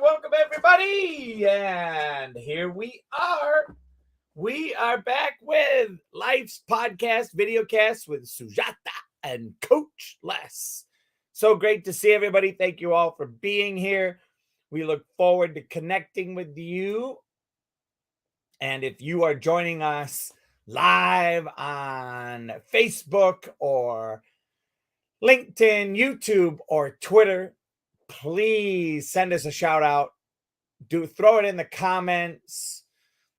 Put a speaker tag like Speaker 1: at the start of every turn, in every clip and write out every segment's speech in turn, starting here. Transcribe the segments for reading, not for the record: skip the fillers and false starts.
Speaker 1: Welcome, everybody. And here we are. We are back with Life's Podcast, VIDEOCAST with SUJATA and Coach Les. So great to see everybody. Thank you all for being here. We look forward to connecting with you. And if you are joining us live on Facebook or LinkedIn, YouTube, or Twitter, please send us a shout out. Throw it in the comments.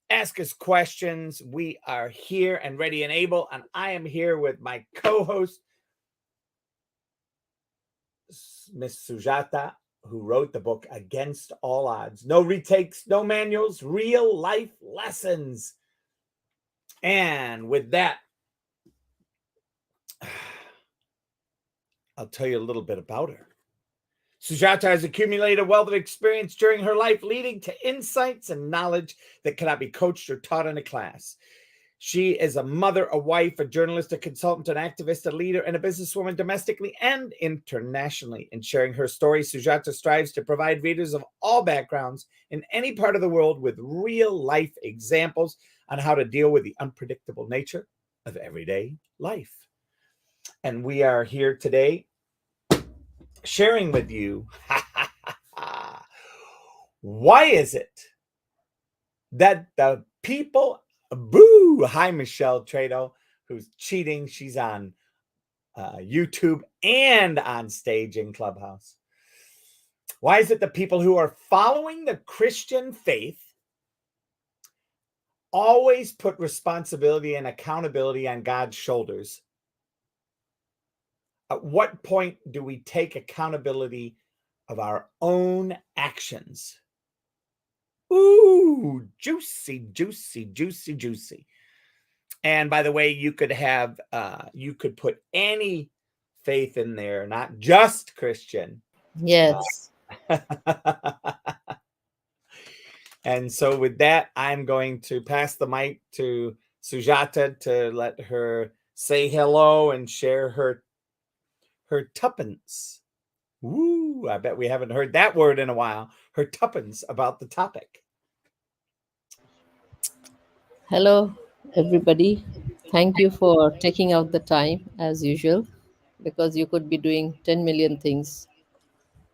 Speaker 1: Ask us questions. We are here and ready and able. And I am here with my co-host, Miss Sujata, who wrote the book Against All Odds. No retakes, no manuals, real life lessons. And with that, I'll tell you a little bit about her. Sujata has accumulated a wealth of experience during her life, leading to insights and knowledge that cannot be coached or taught in a class. She is a mother, a wife, a journalist, a consultant, an activist, a leader, and a businesswoman domestically and internationally. In sharing her story, Sujata strives to provide readers of all backgrounds in any part of the world with real-life examples on how to deal with the unpredictable nature of everyday life. And we are here today sharing with you why is it that the people hi Michelle Trado, who's cheating. She's on YouTube and on stage in Clubhouse. Why is it the people who are following the Christian faith always put responsibility and accountability on God's shoulders? At what point do we take accountability of our own actions? Ooh, juicy, juicy, juicy, juicy. And by the way, you could put any faith in there, not just Christian.
Speaker 2: Yes.
Speaker 1: And so with that, I'm going to pass the mic to Sujata to let her say hello and share her tuppence. Ooh, I bet we haven't heard that word in a while. Her tuppence about the topic.
Speaker 2: Hello, everybody. Thank you for taking out the time as usual, because you could be doing 10 million things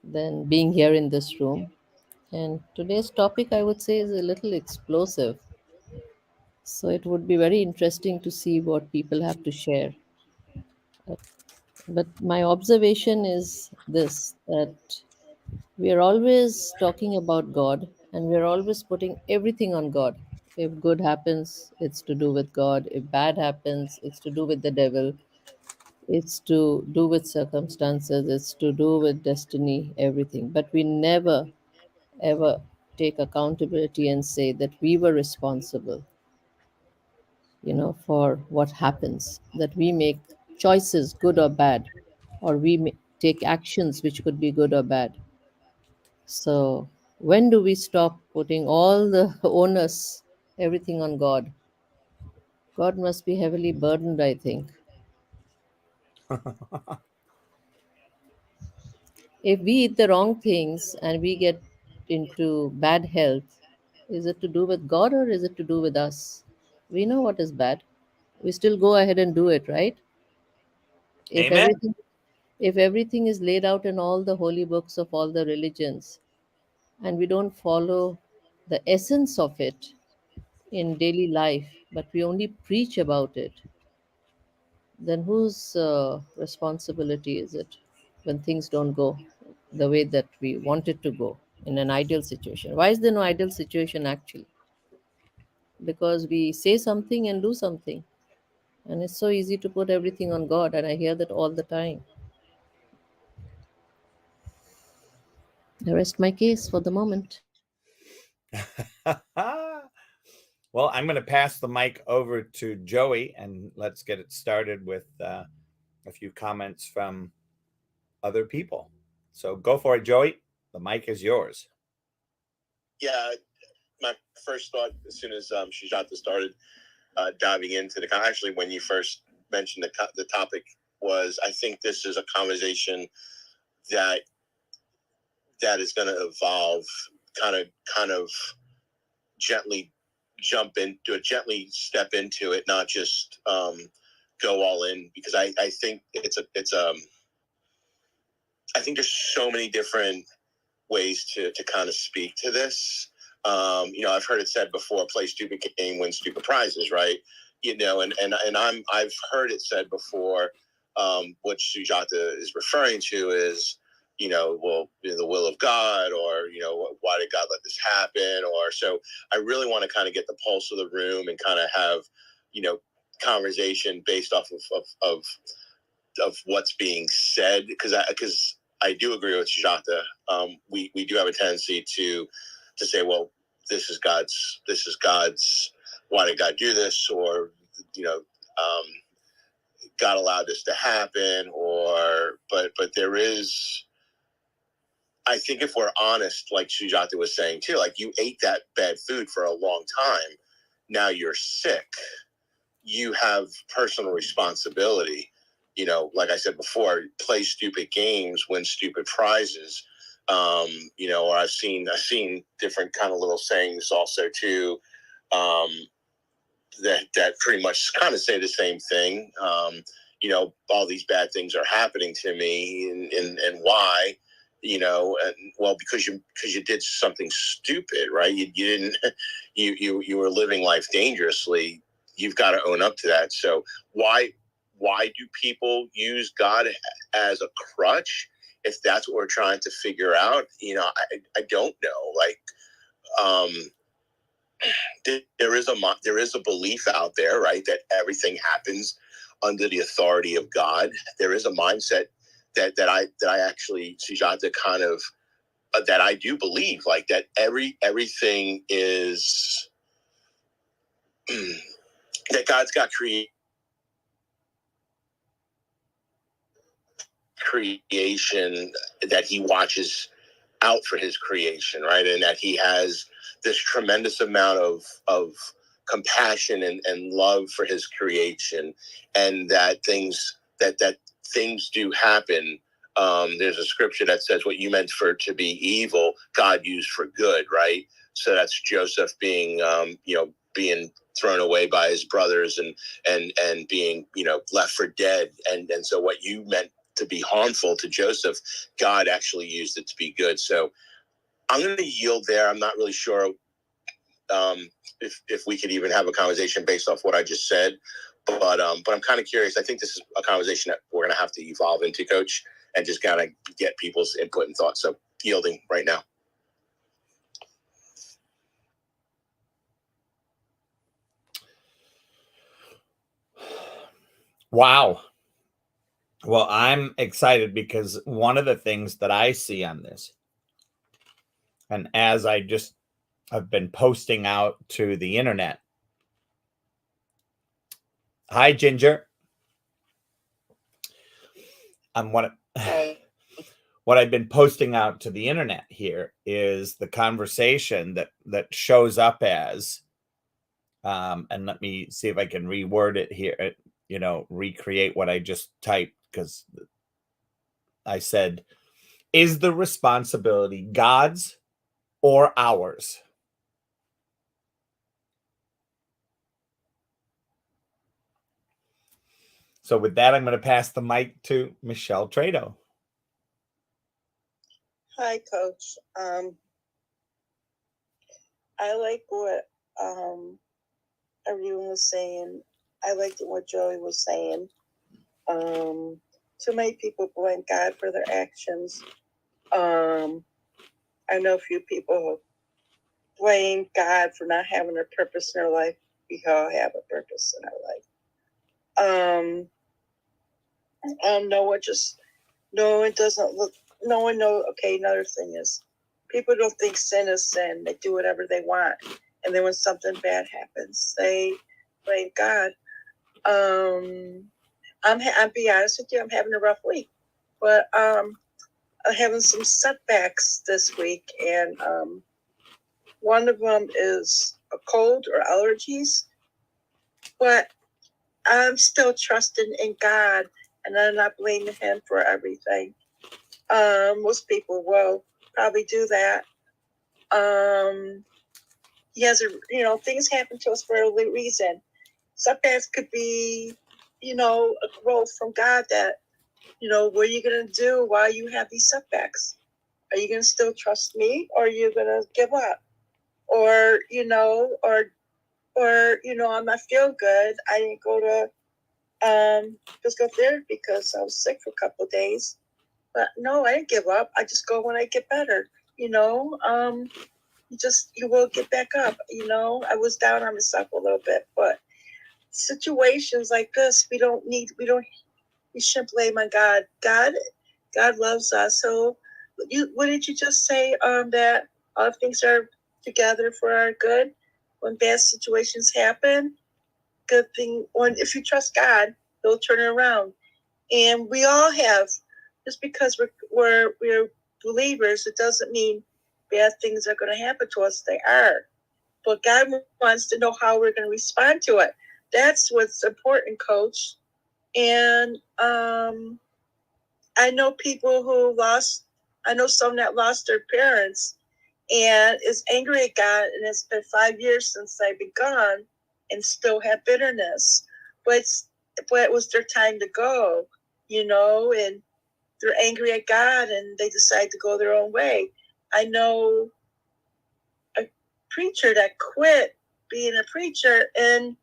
Speaker 2: than being here in this room. And today's topic, I would say, is a little explosive. So it would be very interesting to see what people have to share. But my observation is this, that we are always talking about God and we are always putting everything on God. If good happens, it's to do with God. If bad happens, it's to do with the devil. It's to do with circumstances. It's to do with destiny, everything. But we never, ever take accountability and say that we were responsible, for what happens, that we make choices, good or bad, or we take actions which could be good or bad. So, when do we stop putting all the onus, everything on God? God must be heavily burdened, I think. If we eat the wrong things and we get into bad health, is it to do with God or is it to do with us? We know what is bad. We still go ahead and do it, right? If
Speaker 1: Amen.
Speaker 2: everything if everything is laid out in all the holy books of all the religions and we don't follow the essence of it in daily life, but we only preach about it, then whose responsibility is it when things don't go the way that we want it to go in an ideal situation? Why is there no ideal situation actually? Because we say something and do something, and it's so easy to put everything on God, and I hear that all the time. I rest my case for the moment.
Speaker 1: Well, I'm going to pass the mic over to Joey, and let's get it started with a few comments from other people. So go for it, Joey. The mic is yours.
Speaker 3: Yeah, my first thought as soon as Sujata started diving into actually when you first mentioned the topic was, I think this is a conversation that is going to evolve, kind of gently gently step into it, not just go all in, because I think I think there's so many different ways to kind of speak to this. I've heard it said before, play stupid game, win stupid prizes, right? I've heard it said before, what Sujata is referring to is, the will of God, or, why did God let this happen? Or, so I really want to kind of get the pulse of the room and kind of have, conversation based off of what's being said. Because I do agree with Sujata. We do have a tendency to say, well, this is God's. Why did God do this? Or, God allowed this to happen. But there is, I think, if we're honest, like Sujata was saying too, like, you ate that bad food for a long time. Now you're sick. You have personal responsibility. Like I said before, play stupid games, win stupid prizes. Or I've seen different kind of little sayings also too, that pretty much kind of say the same thing. All these bad things are happening to me, and why? And, well, because you did something stupid, right? You didn't. You were living life dangerously. You've got to own up to that. So why do people use God as a crutch? If that's what we're trying to figure out, I don't know. Like, there is a belief out there, right, that everything happens under the authority of God. There is a mindset that I actually, Sujata, kind of, that I do believe, like, that everything is that God's got creation, that He watches out for His creation, right, and that He has this tremendous amount of compassion and love for His creation, and that things do happen. There's a scripture that says, what you meant for to be evil, God used for good, right? So that's Joseph being being thrown away by his brothers, and being, left for dead, and so what you meant to be harmful to Joseph, God actually used it to be good. So I'm going to yield there. I'm not really sure if we could even have a conversation based off what I just said, but I'm kind of curious. I think this is a conversation that we're going to have to evolve into, Coach, and just kind of get people's input and thoughts. So yielding right now.
Speaker 1: Wow. Well, I'm excited because one of the things that I see on this, and as I just have been posting out to the internet. Hi, Ginger. What I've been posting out to the internet here is the conversation that shows up as, and let me see if I can reword it here, recreate what I just typed, because I said, is the responsibility God's or ours? So with that, I'm going to pass the mic to Michelle Trado.
Speaker 4: Hi, Coach. I like what everyone was saying. I liked what Joey was saying. Too many people blame God for their actions. I know a few people who blame God for not having a purpose in their life. We all have a purpose in our life. No one doesn't look, no one knows. Okay, another thing is people don't think sin is sin. They do whatever they want. And then when something bad happens, they blame God. I'll be honest with you, I'm having a rough week. But I'm having some setbacks this week, and one of them is a cold or allergies. But I'm still trusting in God, and I'm not blaming Him for everything. Most people will probably do that. He has things happen to us for a reason. Setbacks could be, a growth from God that, what are you going to do while you have these setbacks? Are you going to still trust me, or are you going to give up? Or, I'm not feeling good. I didn't go to physical therapy because I was sick for a couple of days. But no, I didn't give up. I just go when I get better. You will get back up. I was down on myself a little bit, but situations like this, we shouldn't blame on God. God loves us. So what did you just say? That all things are together for our good when bad situations happen. Good thing if you trust God, He'll turn it around. And we all have, just because we're believers, it doesn't mean bad things are going to happen to us. They are. But God wants to know how we're going to respond to it. That's what's important, Coach. And I know some that lost their parents and is angry at God, and it's been 5 years since they've been gone and still have bitterness. But it was their time to go, and they're angry at God and they decide to go their own way. I know a preacher that quit being a preacher and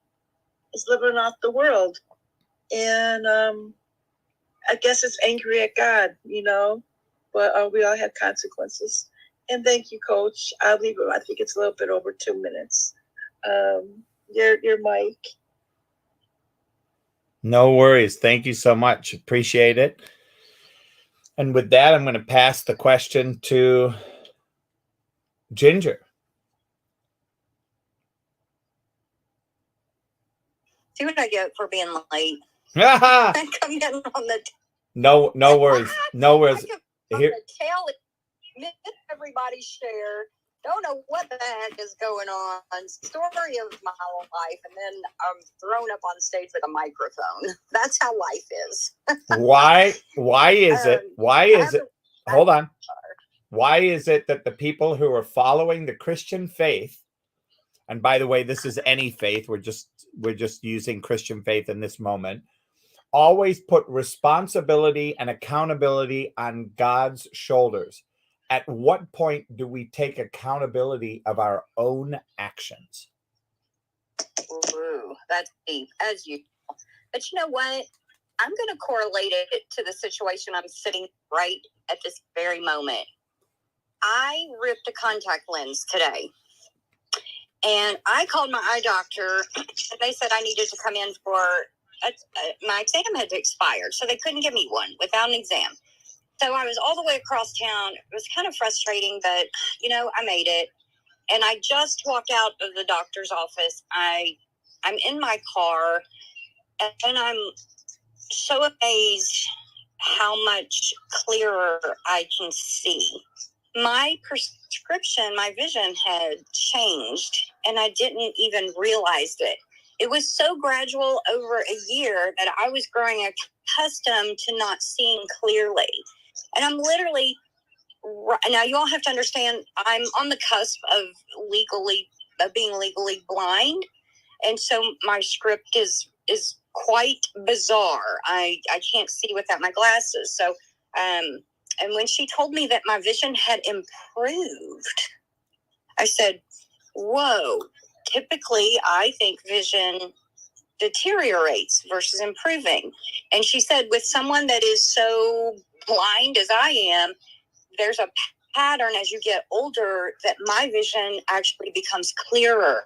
Speaker 4: is living off the world. And I guess it's angry at God, but we all have consequences. And thank you, Coach. I'll leave it. I think it's a little bit over 2 minutes. Your mic.
Speaker 1: No worries. Thank you so much. Appreciate it. And with that, I'm going to pass the question to Ginger.
Speaker 5: See what I get for being late. Coming in on the
Speaker 1: no worries. No worries.
Speaker 5: Here, everybody share. Don't know what the heck is going on. Story of my life, and then I'm thrown up on stage with a microphone. That's how life is.
Speaker 1: Why is it? Hold on. Why is it that the people who are following the Christian faith, and by the way, this is any faith, we're just using Christian faith in this moment, always put responsibility and accountability on God's shoulders? At what point do we take accountability of our own actions?
Speaker 5: Ooh, that's deep, as you. But you know what? I'm going to correlate it to the situation I'm sitting right at this very moment. I ripped a contact lens today, and I called my eye doctor, and they said I needed to come in for my exam had expired, so they couldn't give me one without an exam. So I was all the way across town. It was kind of frustrating, but, I made it. And I just walked out of the doctor's office. I'm in my car, and I'm so amazed how much clearer I can see. My prescription, my vision had changed, and I didn't even realize it. It was so gradual over a year that I was growing accustomed to not seeing clearly. And I'm literally, now you all have to understand, I'm on the cusp of being legally blind. And so my script is quite bizarre. I can't see without my glasses. So, and when she told me that my vision had improved, I said, whoa, typically I think vision deteriorates versus improving. And she said, with someone that is so blind as I am, there's a pattern as you get older that my vision actually becomes clearer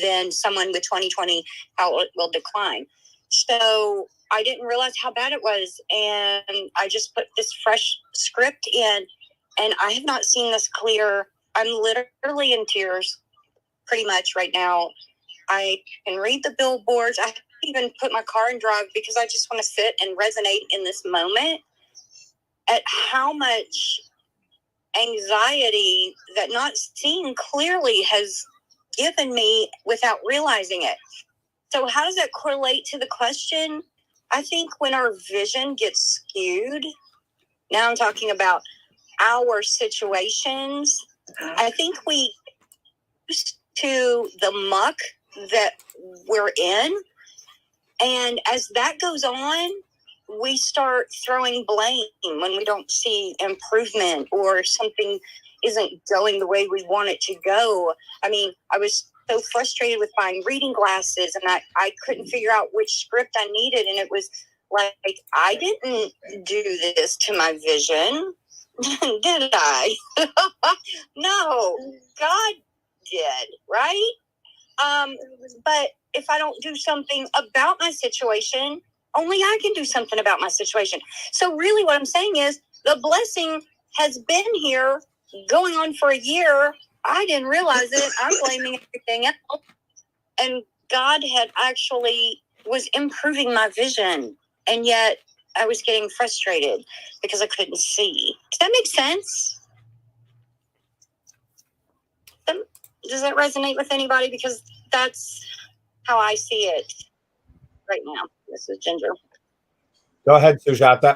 Speaker 5: than someone with 20/20, how it will decline. So I didn't realize how bad it was. And I just put this fresh script in, and I have not seen this clear. I'm literally in tears pretty much right now. I can read the billboards. I even put my car in drive because I just want to sit and resonate in this moment at how much anxiety that not seeing clearly has given me without realizing it. So how does that correlate to the question? I think when our vision gets skewed, now I'm talking about our situations, I think we used to the muck that we're in. And as that goes on, we start throwing blame when we don't see improvement or something isn't going the way we want it to go. I mean, I was so frustrated with buying reading glasses, and I couldn't figure out which script I needed. And it was like, I didn't do this to my vision, did I? No, God did, right? But if I don't do something about my situation, only I can do something about my situation. So really what I'm saying is the blessing has been here going on for a year. I didn't realize it. I'm blaming everything else. And God had actually was improving my vision. And yet I was getting frustrated because I couldn't see. Does that make sense? Does that resonate with anybody? Because that's how I see it right now. This is Ginger.
Speaker 1: Go ahead, Sujata.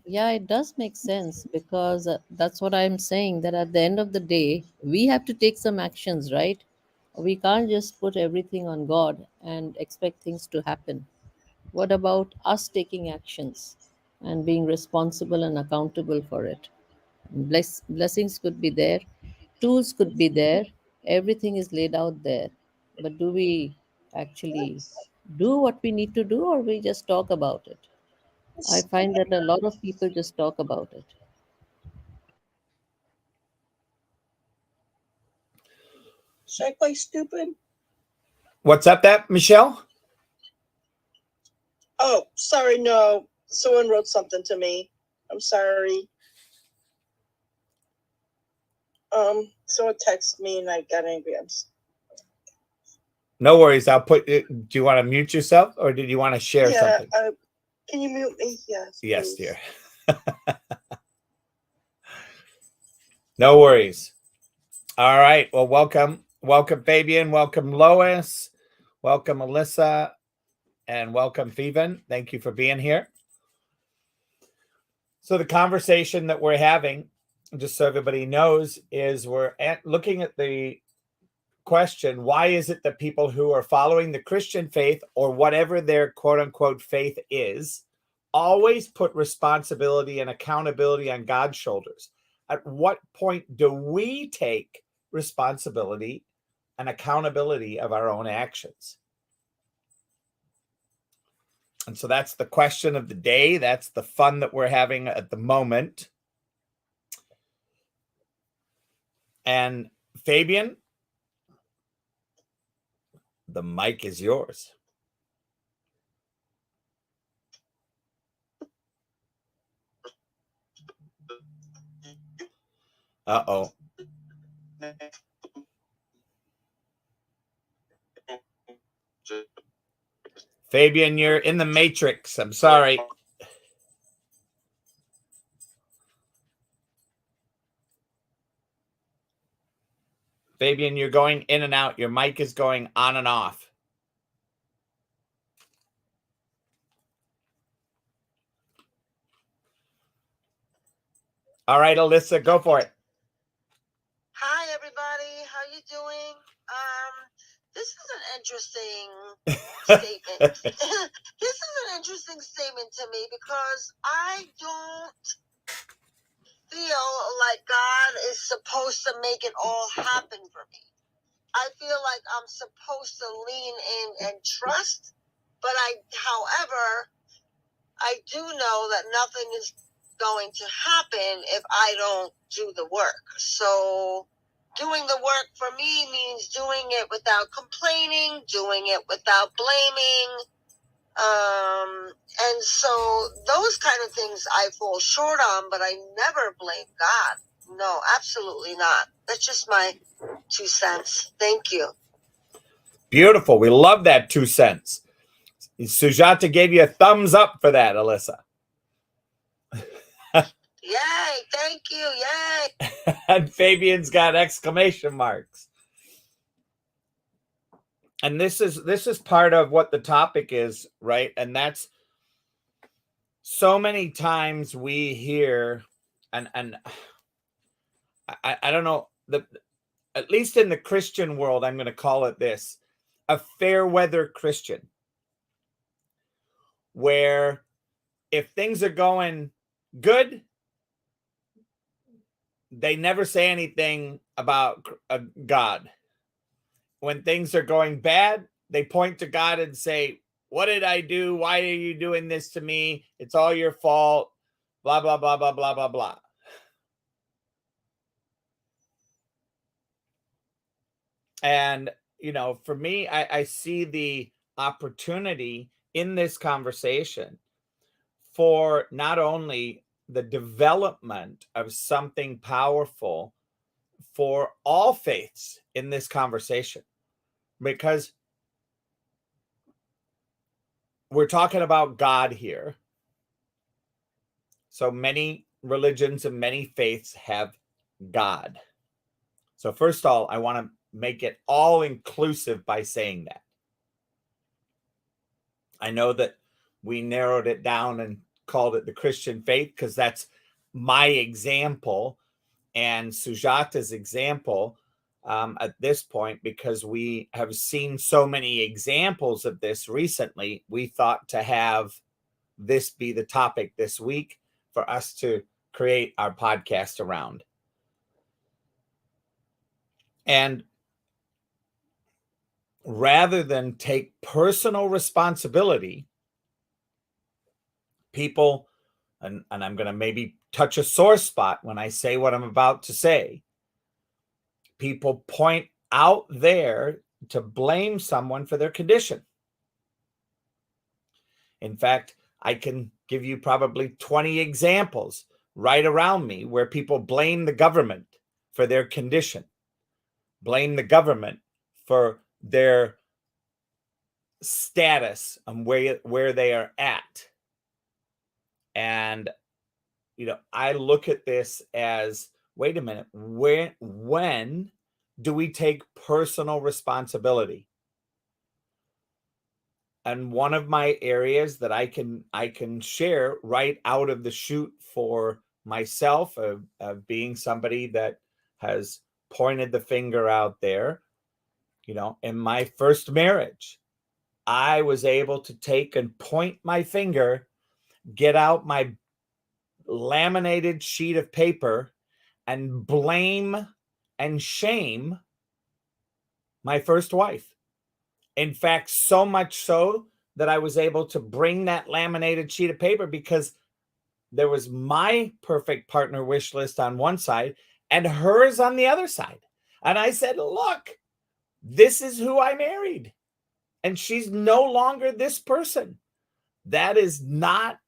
Speaker 2: Yeah, it does make sense because that's what I'm saying, that at the end of the day, we have to take some actions, right? We can't just put everything on God and expect things to happen. What about us taking actions and being responsible and accountable for it? Blessings could be there, tools could be there, everything is laid out there. But do we actually do what we need to do, or we just talk about it? I find that a lot of people just talk about it.
Speaker 4: Should I play stupid?
Speaker 1: What's up, that Michelle?
Speaker 4: Oh, sorry, no. Someone wrote something to me. I'm sorry. Someone texted me and I got angry.
Speaker 1: No worries. I'll put it. Do you want to mute yourself, or did you want to share something?
Speaker 4: Can you mute me? Yes.
Speaker 1: Yes,
Speaker 4: please.
Speaker 1: dear. No worries. All right. Well, welcome. Welcome, Fabian. Welcome, Lois. Welcome, Alyssa. And welcome, Phevan. Thank you for being here. So the conversation that we're having, just so everybody knows, is we're looking at the question, why is it that people who are following the Christian faith, or whatever their quote unquote faith is, always put responsibility and accountability on God's shoulders? At what point do we take responsibility and accountability of our own actions? And so that's the question of the day. That's the fun that we're having at the moment. And Fabian, the mic is yours. Uh-oh. Fabian, you're in the matrix. I'm sorry. Fabian, you're going in and out. Your mic is going on and off. All right, Alyssa, go for it.
Speaker 4: Hi, everybody. How you doing? This is an interesting statement. This is an interesting statement to me because I don't feel like God is supposed to make it all happen for me. I feel like I'm supposed to lean in and trust However, I do know that nothing is going to happen if I don't do the work. So doing the work for me means doing it without complaining, doing it without blaming. And so those kind of things I fall short on, but I never blame God. No, absolutely not. That's just my 2 cents. Thank you.
Speaker 1: Beautiful. We love that 2 cents. Sujata gave you a thumbs up for that, Alyssa.
Speaker 4: Yay, thank you, yay.
Speaker 1: And Fabian's got exclamation marks. And this is part of what the topic is, right? And that's so many times we hear, and I don't know, at least in the Christian world, I'm going to call it this, a fair weather Christian, where if things are going good, they never say anything about God. When things are going bad, they point to God and say, what did I do? Why are you doing this to me? It's all your fault. Blah, blah, blah, blah, blah, blah, blah. And, you know, for me, I see the opportunity in this conversation for not only the development of something powerful for all faiths in this conversation, because we're talking about God here. So many religions and many faiths have God. So first of all, I want to make it all inclusive by saying that. I know that we narrowed it down and called it the Christian faith because that's my example and Sujata's example at this point, because we have seen so many examples of this recently. We thought to have this be the topic this week for us to create our podcast around. And rather than take personal responsibility, people, and I'm going to maybe touch a sore spot when I say what I'm about to say, people point out there to blame someone for their condition. In fact, I can give you probably 20 examples right around me where people blame the government for their condition, blame the government for their status and where they are at. And, you know, I look at this as, wait a minute, when do we take personal responsibility? And one of my areas that I can share right out of the chute for myself of being somebody that has pointed the finger out there, you know, in my first marriage, I was able to take and point my finger, get out my laminated sheet of paper and blame and shame my first wife. In fact, so much so that I was able to bring that laminated sheet of paper because there was my perfect partner wish list on one side and hers on the other side. And I said, look, this is who I married. And she's no longer this person. That is not,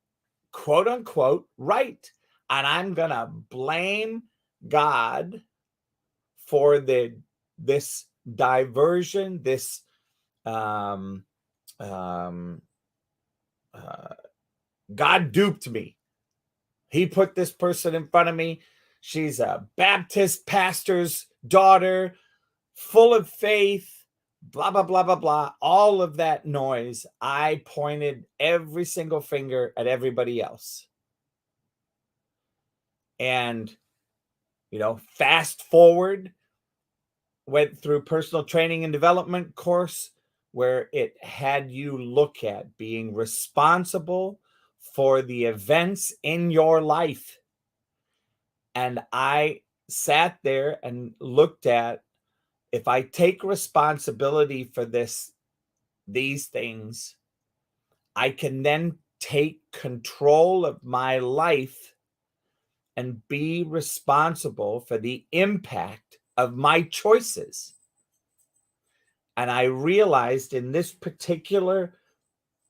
Speaker 1: quote unquote, right. And I'm going to blame God for this diversion, this God duped me. He put this person in front of me. She's a Baptist pastor's daughter, full of faith, blah, blah, blah, blah, blah. All of that noise. I pointed every single finger at everybody else. And, you know, fast forward, went through personal training and development course where it had you look at being responsible for the events in your life. And I sat there and looked at, if I take responsibility for these things, I can then take control of my life and be responsible for the impact of my choices. And I realized in this particular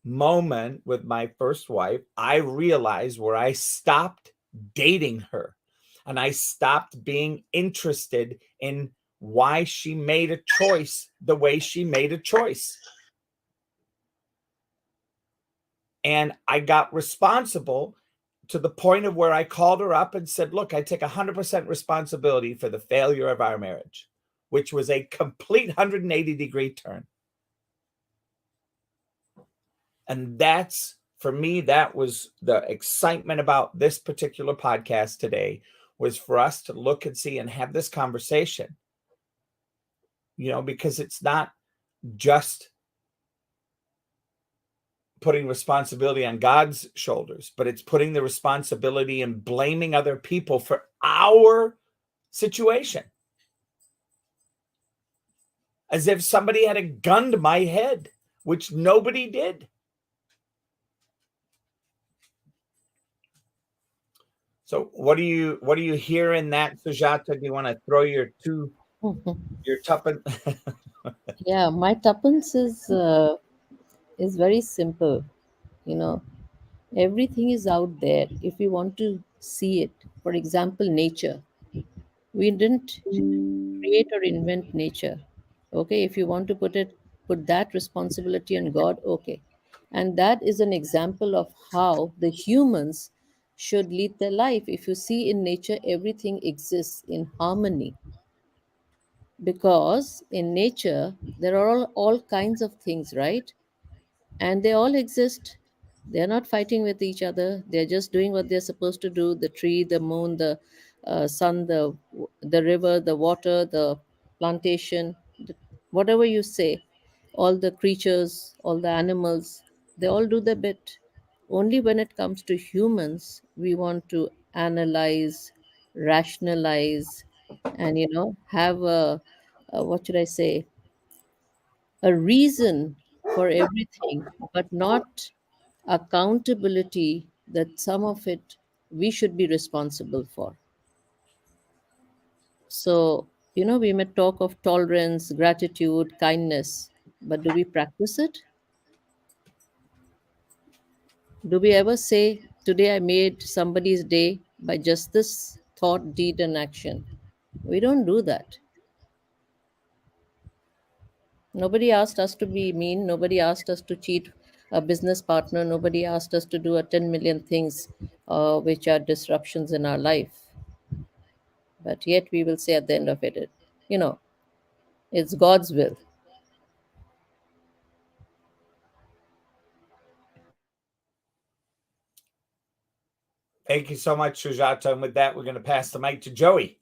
Speaker 1: moment with my first wife, I realized where I stopped dating her and I stopped being interested in why she made a choice the way she made a choice. And I got responsible to the point of where I called her up and said, look, I take 100% responsibility for the failure of our marriage, which was a complete 180-degree turn. And that's, for me, that was the excitement about this particular podcast today, was for us to look and see and have this conversation, because it's not just putting responsibility on God's shoulders, but it's putting the responsibility and blaming other people for our situation. As if somebody had a gun to my head, which nobody did. So what do you hear in that, Sujata? Do you want to throw your tuppence?
Speaker 2: Yeah, my tuppence is very simple. You know, everything is out there if we want to see it. For example, nature. We didn't create or invent nature. Okay, if you want to put that responsibility on God, okay. And that is an example of how the humans should lead their life. If you see in nature, everything exists in harmony, because in nature there are all kinds of things, right? And they all exist. They're not fighting with each other. They're just doing what they're supposed to do. The tree, the moon, the sun, the river, the water, the plantation, whatever you say, all the creatures, all the animals, they all do their bit. Only when it comes to humans, we want to analyze, rationalize, and have a what should I say, a reason for everything, but not accountability that some of it we should be responsible for. So, we may talk of tolerance, gratitude, kindness, but do we practice it? Do we ever say, today I made somebody's day by just this thought, deed, and action? We don't do that. Nobody asked us to be mean. Nobody asked us to cheat a business partner. Nobody asked us to do a 10 million things which are disruptions in our life. But yet we will say at the end of it, you know, it's God's will.
Speaker 1: Thank you so much, Sujata. And with that, we're going to pass the mic to Joey.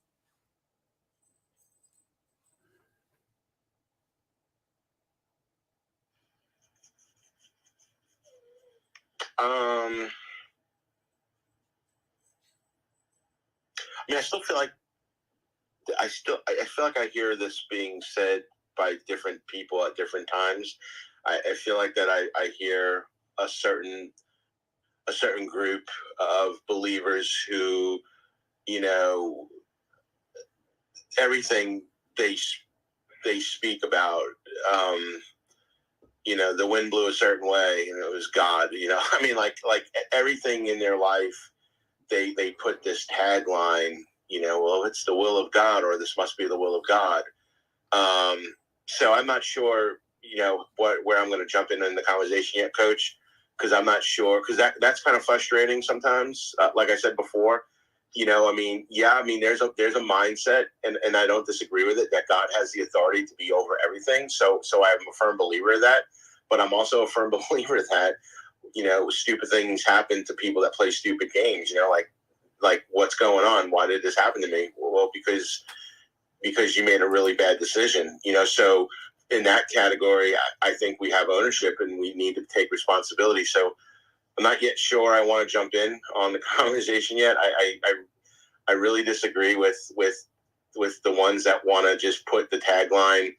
Speaker 3: I still feel like I feel like I hear this being said by different people at different times. I feel like that I hear a certain group of believers who, everything they speak about, the wind blew a certain way and it was God, I mean, like everything in their life, they put this tagline, well, it's the will of God, or this must be the will of God. So I'm not sure, where I'm going to jump in the conversation yet, Coach, because I'm not sure, because that's kind of frustrating sometimes. Like I said before, there's a mindset, and I don't disagree with it, that God has the authority to be over everything. So I'm a firm believer of that, but I'm also a firm believer that, stupid things happen to people that play stupid games, like what's going on? Why did this happen to me? Well, because you made a really bad decision, so in that category, I think we have ownership and we need to take responsibility. So I'm not yet sure I want to jump in on the conversation yet. I really disagree with the ones that want to just put the tagline,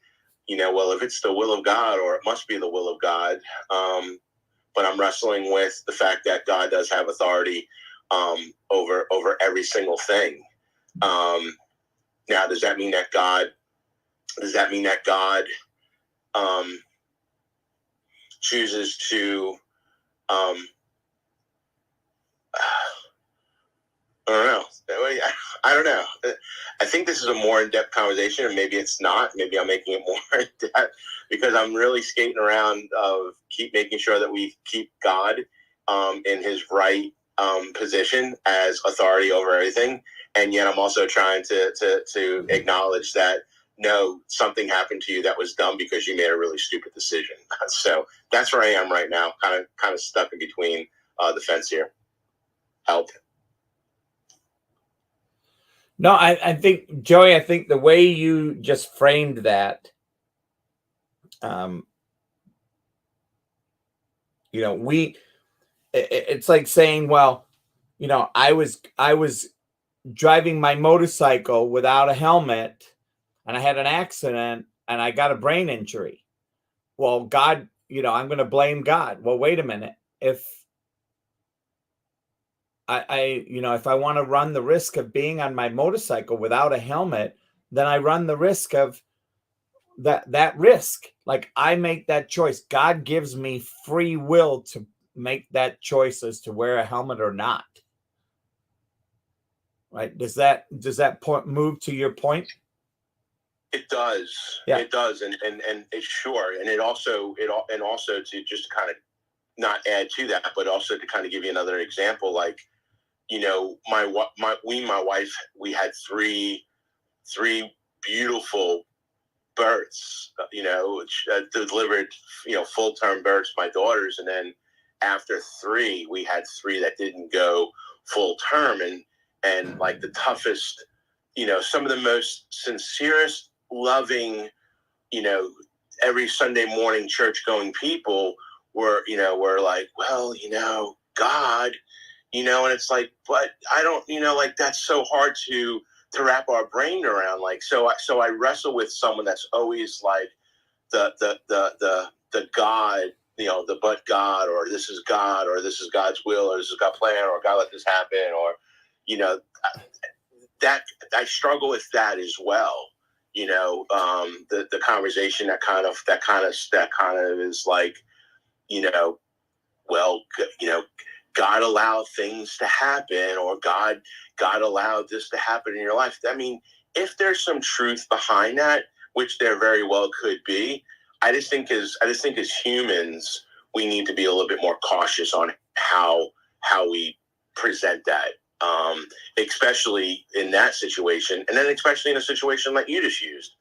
Speaker 3: well, if it's the will of God, or it must be the will of God. but I'm wrestling with the fact that God does have authority over every single thing. Now, does that mean that God chooses to I don't know. I think this is a more in-depth conversation, and maybe it's not. Maybe I'm making it more in-depth because I'm really skating around of keep making sure that we keep God in his right position as authority over everything. And yet I'm also trying to acknowledge that, no, something happened to you that was dumb because you made a really stupid decision. So that's where I am right now, kind of stuck in between the fence here. Help.
Speaker 1: No, I think, Joey, I think the way you just framed that, it's like saying, well, I was driving my motorcycle without a helmet and I had an accident and I got a brain injury. Well, God, I'm going to blame God. Well, wait a minute. If if I want to run the risk of being on my motorcycle without a helmet, then I run the risk of that risk. Like, I make that choice. God gives me free will to make that choice as to wear a helmet or not. Right? Does that point move to your point?
Speaker 3: It does. Yeah. It does. And it's sure. And it also to just kind of not add to that, but also to kind of give you another example, like, my wife, we had three beautiful births, delivered, full-term births, my daughters. And then after 3, we had 3 that didn't go full term. And like the toughest, some of the most sincerest, loving, every Sunday morning church going people were like, well, God, and it's like, but I don't, like, that's so hard to wrap our brain around. Like, so I wrestle with someone that's always like the God, the but God, or this is God, or this is God's will, or this is God's plan, or God let this happen, or, that I struggle with that as well. The conversation that kind of is like, well, God allowed things to happen, or God allowed this to happen in your life. I mean, if there's some truth behind that, which there very well could be, I just think as humans, we need to be a little bit more cautious on how we present that, especially in that situation, and then especially in a situation like you just used.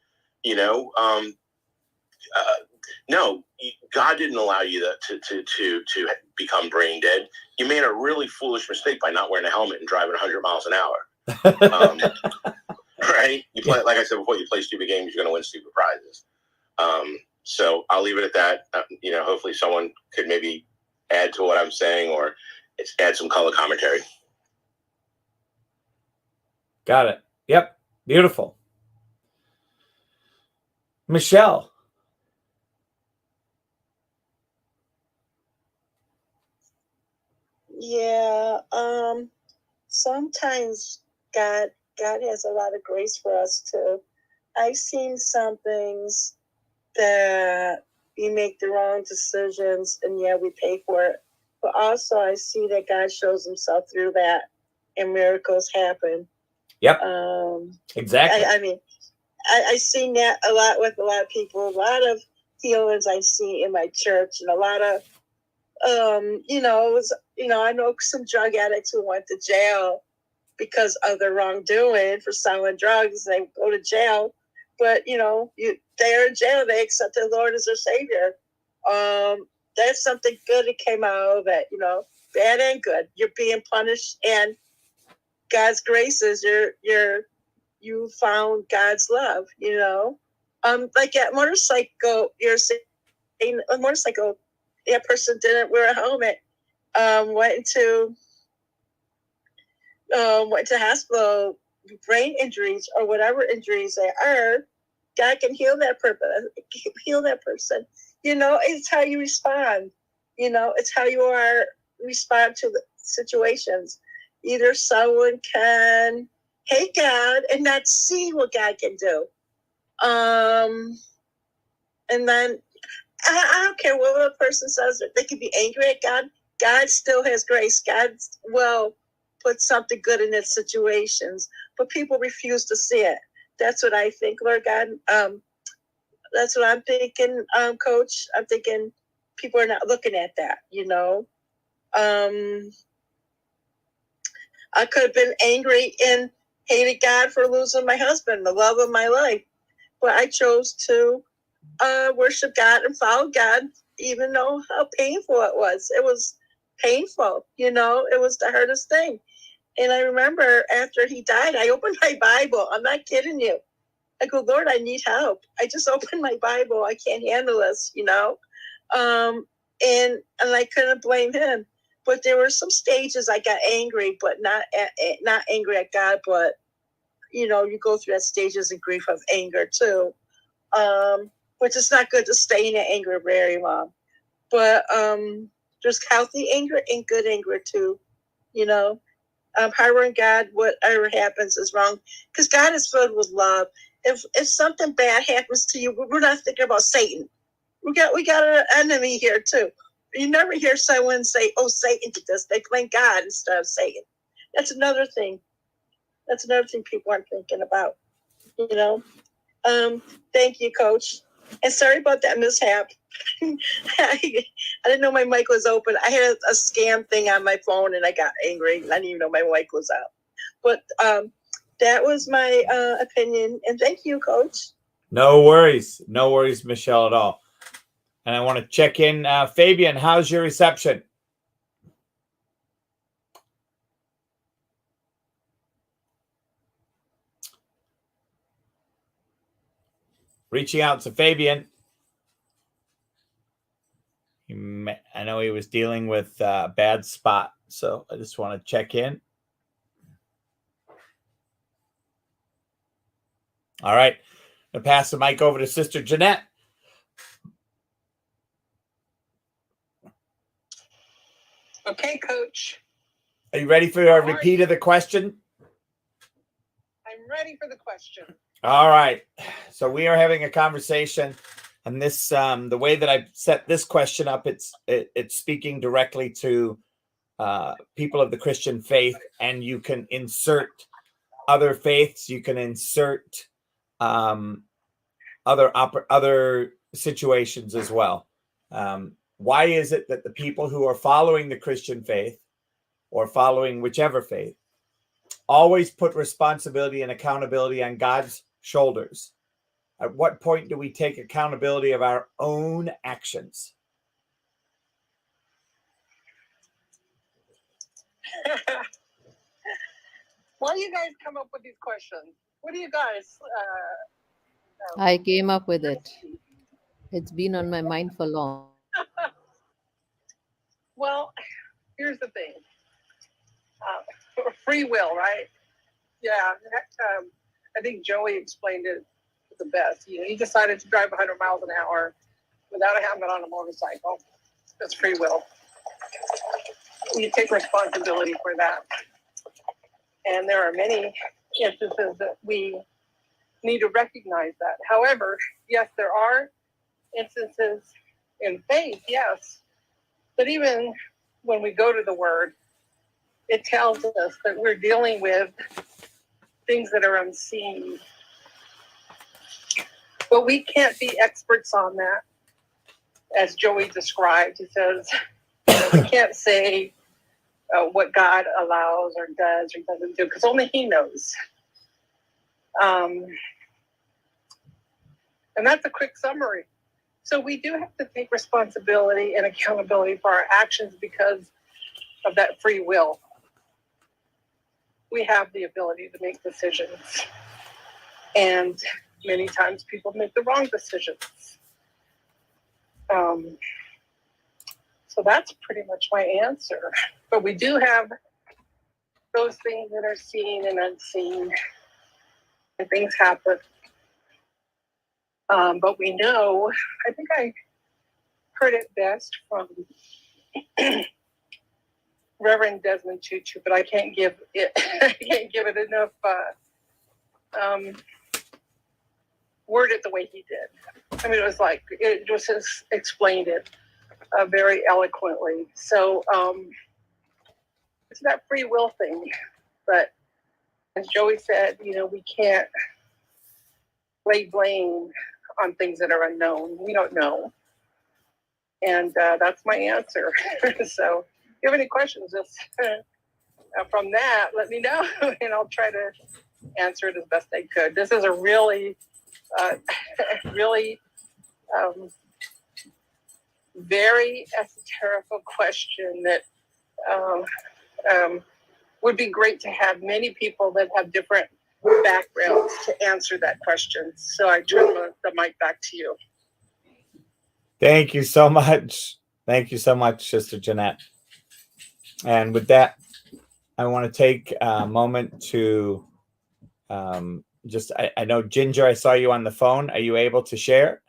Speaker 3: No, God didn't allow you to become brain dead. You made a really foolish mistake by not wearing a helmet and driving 100 miles an hour. Right? You play, like I said before, you play stupid games, you're going to win stupid prizes. So I'll leave it at that. Hopefully someone could maybe add to what I'm saying, or add some color commentary.
Speaker 1: Got it. Yep. Beautiful. Michelle.
Speaker 4: Yeah. Sometimes God has a lot of grace for us too. I've seen some things that we make the wrong decisions and we pay for it. But also I see that God shows himself through that and miracles happen.
Speaker 1: Yep. Exactly.
Speaker 4: I mean, I've seen that a lot with a lot of people, a lot of healings I see in my church, and a lot of, I know some drug addicts who went to jail because of their wrongdoing for selling drugs. They go to jail, but they're in jail. They accept the Lord as their Savior. That's something good that came out of it. Bad and good. You're being punished, and God's grace is you found God's love. Like at motorcycle, you're saying a motorcycle. That person didn't wear a helmet. Went to hospital, brain injuries or whatever injuries they are. God can heal that person. It's how you respond. It's how you are respond to the situations. Either someone can hate God and not see what God can do. And then I don't care what a person says. They can be angry at God. God still has grace. God will put something good in its situations, but people refuse to see it. That's what I think, Lord God. That's what I'm thinking, Coach. I'm thinking people are not looking at that, I could have been angry and hated God for losing my husband, the love of my life. But I chose to worship God and follow God, even though how painful it was. It was painful, it was the hardest thing. And I remember after he died, I opened my Bible. I'm not kidding you. I go, Lord, I need help. I just opened my Bible. I can't handle this, and I couldn't blame him. But there were some stages I got angry, but not angry at God, but you go through that stages of grief of anger too, which is not good to stay in that anger very long. But there's healthy anger and good anger too, harboring God, whatever happens is wrong, because God is filled with love. If something bad happens to you, we're not thinking about Satan. We got an enemy here too. You never hear someone say, "Oh, Satan did this." They blame God instead of Satan. That's another thing. People aren't thinking about. Thank you, Coach. And sorry about that mishap. I didn't know my mic was open. I had a scam thing on my phone and I got angry. I didn't even know my mic was out. But that was my opinion. And thank you, Coach.
Speaker 1: No worries, Michelle, at all. And I want to check in. Fabian, how's your reception? Reaching out to Fabian. I know he was dealing with a bad spot, so I just want to check in. All right. I'm going to pass the mic over to Sister Jeanette.
Speaker 6: Okay, Coach.
Speaker 1: Are you ready for a repeat of the question?
Speaker 6: I'm ready for the question.
Speaker 1: All right. So we are having a conversation, and this the way that I set this question up, it's speaking directly to people of the Christian faith, and you can insert other faiths, you can insert other situations as well. Why is it that the people who are following the Christian faith or following whichever faith always put responsibility and accountability on God's shoulders? At what point do we take accountability of our own actions?
Speaker 6: Why do you guys come up with these questions? What do you guys?
Speaker 2: I came up with it. It's been on my mind for long.
Speaker 6: Well, here's the thing. Free will, right? Yeah. I think Joey explained it the best. He decided to drive 100 miles an hour without a helmet on a motorcycle. That's free will. You take responsibility for that. And there are many instances that we need to recognize that. However, yes, there are instances in faith, yes. But even when we go to the Word, it tells us that we're dealing with things that are unseen. But we can't be experts on that. As Joey described, he says, we can't say what God allows or does or doesn't do, because only He knows. And that's a quick summary. So we do have to take responsibility and accountability for our actions because of that free will. We have the ability to make decisions. And many times people make the wrong decisions. So that's pretty much my answer. But we do have those things that are seen and unseen, and things happen. But we know, I think I heard it best from Reverend Desmond Tutu, but I can't give it I can't give it enough word it the way he did. I mean, it just explained it very eloquently. So it's that free will thing, but as Joey said, we can't lay blame on things that are unknown. We don't know, and that's my answer. So, if you have any questions, just from that, let me know, and I'll try to answer it as best I could. This is a really, really very esoterical question that would be great to have many people that have different backgrounds to answer that question. So I turn the mic back to you.
Speaker 1: Thank you so much. Thank you so much, Sister Jeanette. And with that, I want to take a moment to I know, Ginger, I saw you on the phone. Are you able to share?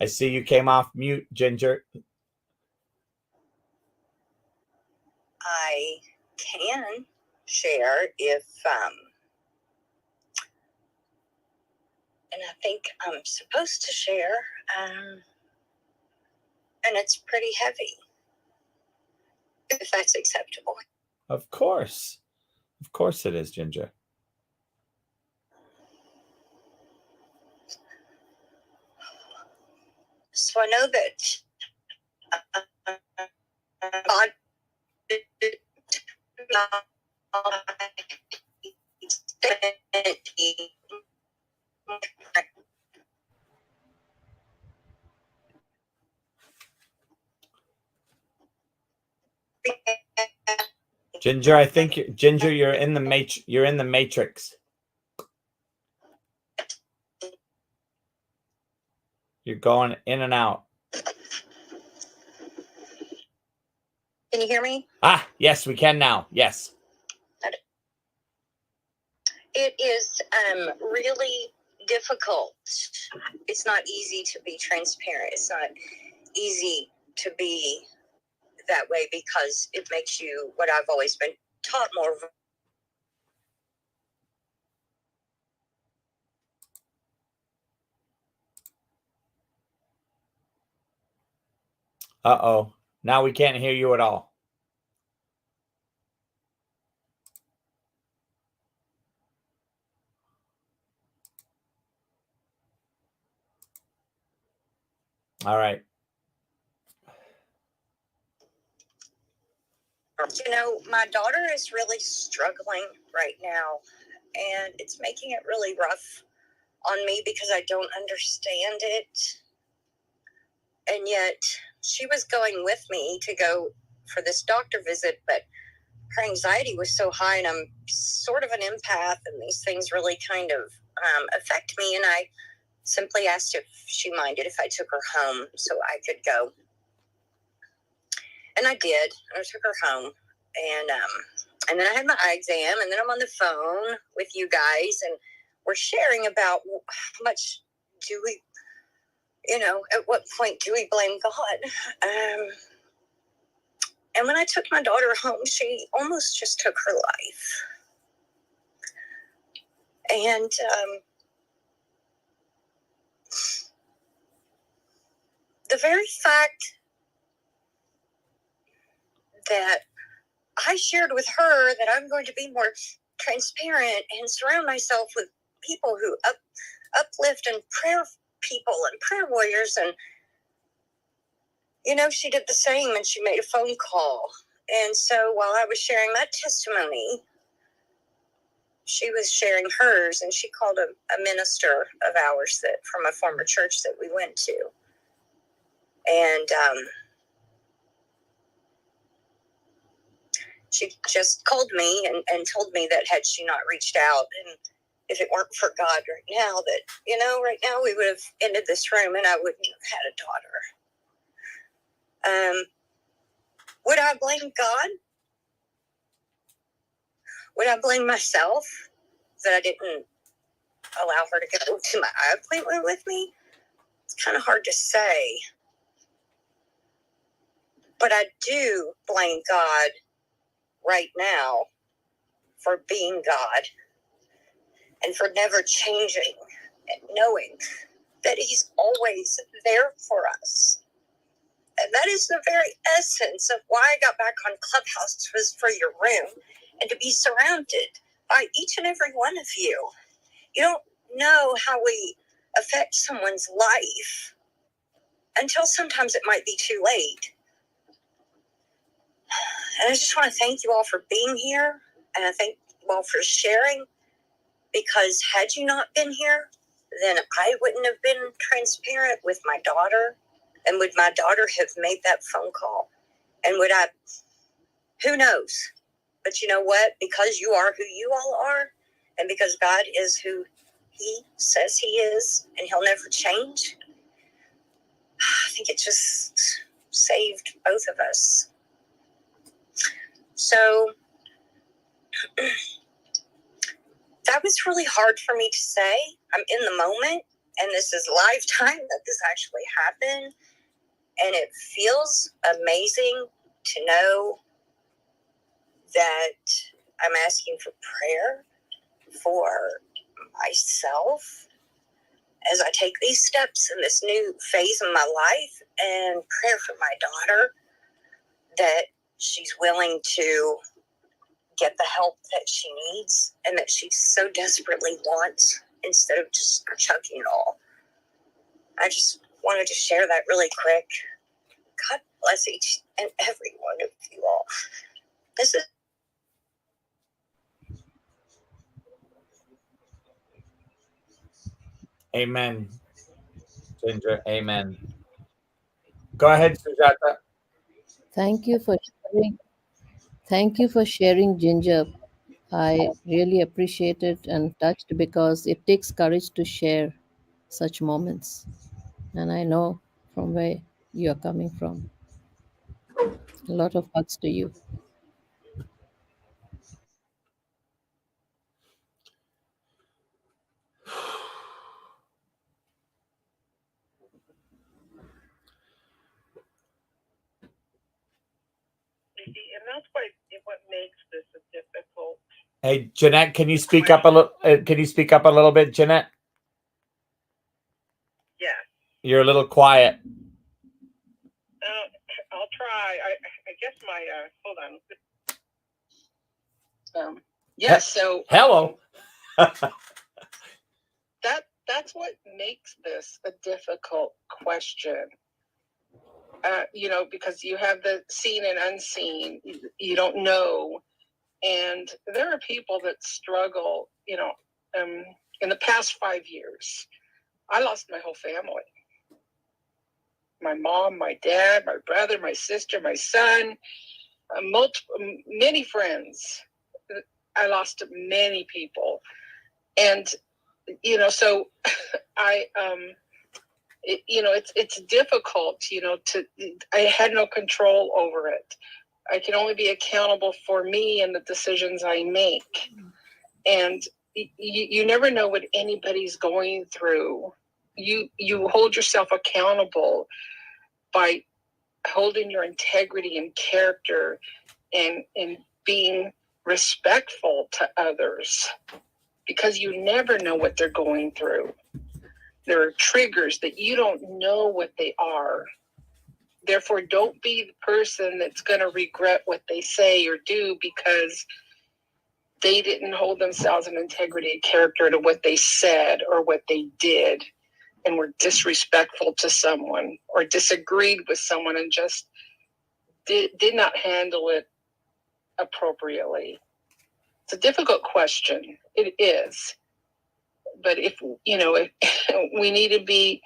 Speaker 1: I see you came off mute, Ginger.
Speaker 5: I can share if, and I think I'm supposed to share, and it's pretty heavy, if that's acceptable.
Speaker 1: Of course it is, Ginger.
Speaker 5: So I know that God
Speaker 1: Ginger, I think Ginger, you're in the matrix. You're going in and out.
Speaker 5: Can you hear me?
Speaker 1: Yes, we can now. Yes.
Speaker 5: It is really difficult. It's not easy to be transparent. It's not easy to be that way because it makes you, what I've always been taught, more.
Speaker 1: Uh-oh. Now we can't hear you at all. All right.
Speaker 5: My daughter is really struggling right now, and it's making it really rough on me because I don't understand it. And yet she was going with me to go for this doctor visit, but her anxiety was so high, and I'm sort of an empath, and these things really kind of affect me. And I simply asked if she minded if I took her home so I could go. And I did. I took her home. And then I had my eye exam, and then I'm on the phone with you guys, and we're sharing about how much do we, at what point do we blame God? And when I took my daughter home, she almost just took her life. And the very fact that I shared with her that I'm going to be more transparent and surround myself with people who uplift and prayer people and prayer warriors. And, she did the same, and she made a phone call. And so while I was sharing my testimony, she was sharing hers, and she called a minister of ours from a former church that we went to. And she just called me and told me that had she not reached out, and if it weren't for God right now, that, right now we would have ended this room and I wouldn't have had a daughter. Would I blame God? Would I blame myself that I didn't allow her to go to my eye appointment with me? It's kind of hard to say. But I do blame God right now for being God and for never changing and knowing that he's always there for us. And that is the very essence of why I got back on Clubhouse, was for your room and to be surrounded by each and every one of you. You don't know how we affect someone's life until sometimes it might be too late. And I just want to thank you all for being here. And I thank you all for sharing, because had you not been here, then I wouldn't have been transparent with my daughter. And would my daughter have made that phone call? And would I? Who knows? But you know what? Because you are who you all are, and because God is who he says he is, and he'll never change, I think it just saved both of us. So that was really hard for me to say. I'm in the moment, and this is lifetime that this actually happened. And it feels amazing to know that I'm asking for prayer for myself as I take these steps in this new phase of my life, and prayer for my daughter that she's willing to get the help that she needs and that she so desperately wants, instead of just chucking it all. I just wanted to share that really quick. God bless each and every one of you all. This is
Speaker 1: Amen. Ginger, amen. Go ahead, Sujata.
Speaker 2: Thank you for sharing. Thank you for sharing, Ginger. I really appreciate it and touched, because it takes courage to share such moments. And I know from where you're coming from. A lot of hugs to you.
Speaker 6: And that's what makes this a difficult.
Speaker 1: Hey, Jeanette, can you speak up a little? Can you speak up a little bit, Jeanette?
Speaker 6: Yeah.
Speaker 1: You're a little quiet.
Speaker 6: I'll try. I guess my hold on. Yes. So
Speaker 1: hello.
Speaker 6: That's what makes this a difficult question. Because you have the seen and unseen. You don't know, and there are people that struggle. In the past 5 years, I lost my whole family. My mom, my dad, my brother, my sister, my son, many friends. I lost many people, and so I it's difficult. I had no control over it. I can only be accountable for me and the decisions I make, and you never know what anybody's going through. You hold yourself accountable by holding your integrity and character, and being respectful to others, because you never know what they're going through. There are triggers that you don't know what they are. Therefore, don't be the person that's going to regret what they say or do, because they didn't hold themselves in integrity and character to what they said or what they did, and were disrespectful to someone or disagreed with someone and just did not handle it appropriately. It's a difficult question. It is. But if we need to be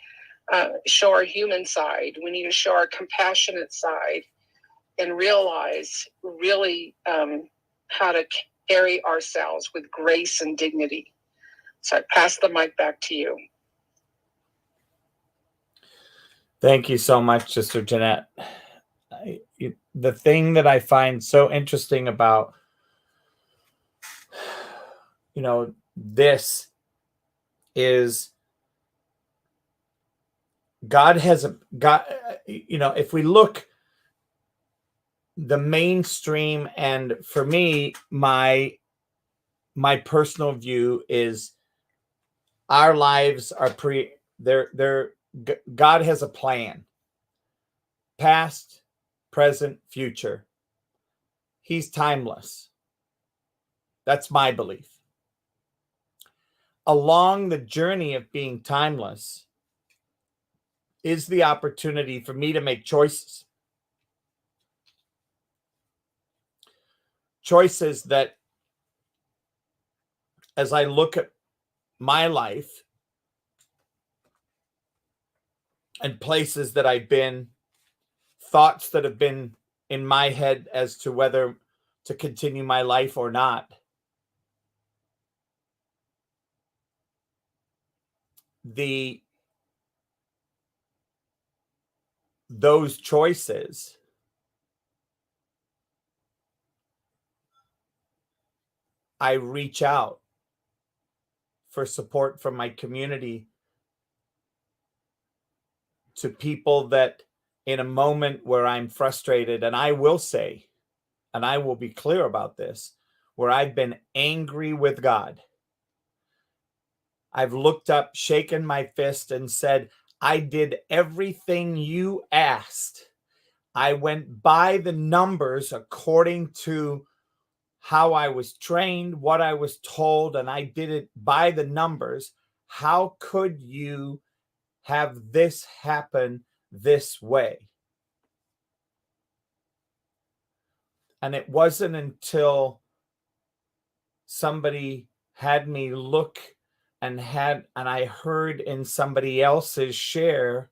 Speaker 6: show our human side, we need to show our compassionate side, and realize really how to carry ourselves with grace and dignity. So I pass the mic back to you.
Speaker 1: Thank you so much, Sister Jeanette. the thing that I find so interesting about, this is God has a God. If we look the mainstream, and for me, my personal view is our lives are God has a plan, past, present, future. He's timeless. That's my belief. Along the journey of being timeless is the opportunity for me to make choices. Choices that, as I look at my life and places that I've been, thoughts that have been in my head as to whether to continue my life or not, those choices I reach out for support from my community to people that, in a moment where I'm frustrated, and I will say, and I will be clear about this, where I've been angry with God, I've looked up, shaken my fist, and said, I did everything you asked. I went by the numbers according to how I was trained, what I was told, and I did it by the numbers. How could you have this happen this way? And it wasn't until somebody had me look and I heard in somebody else's share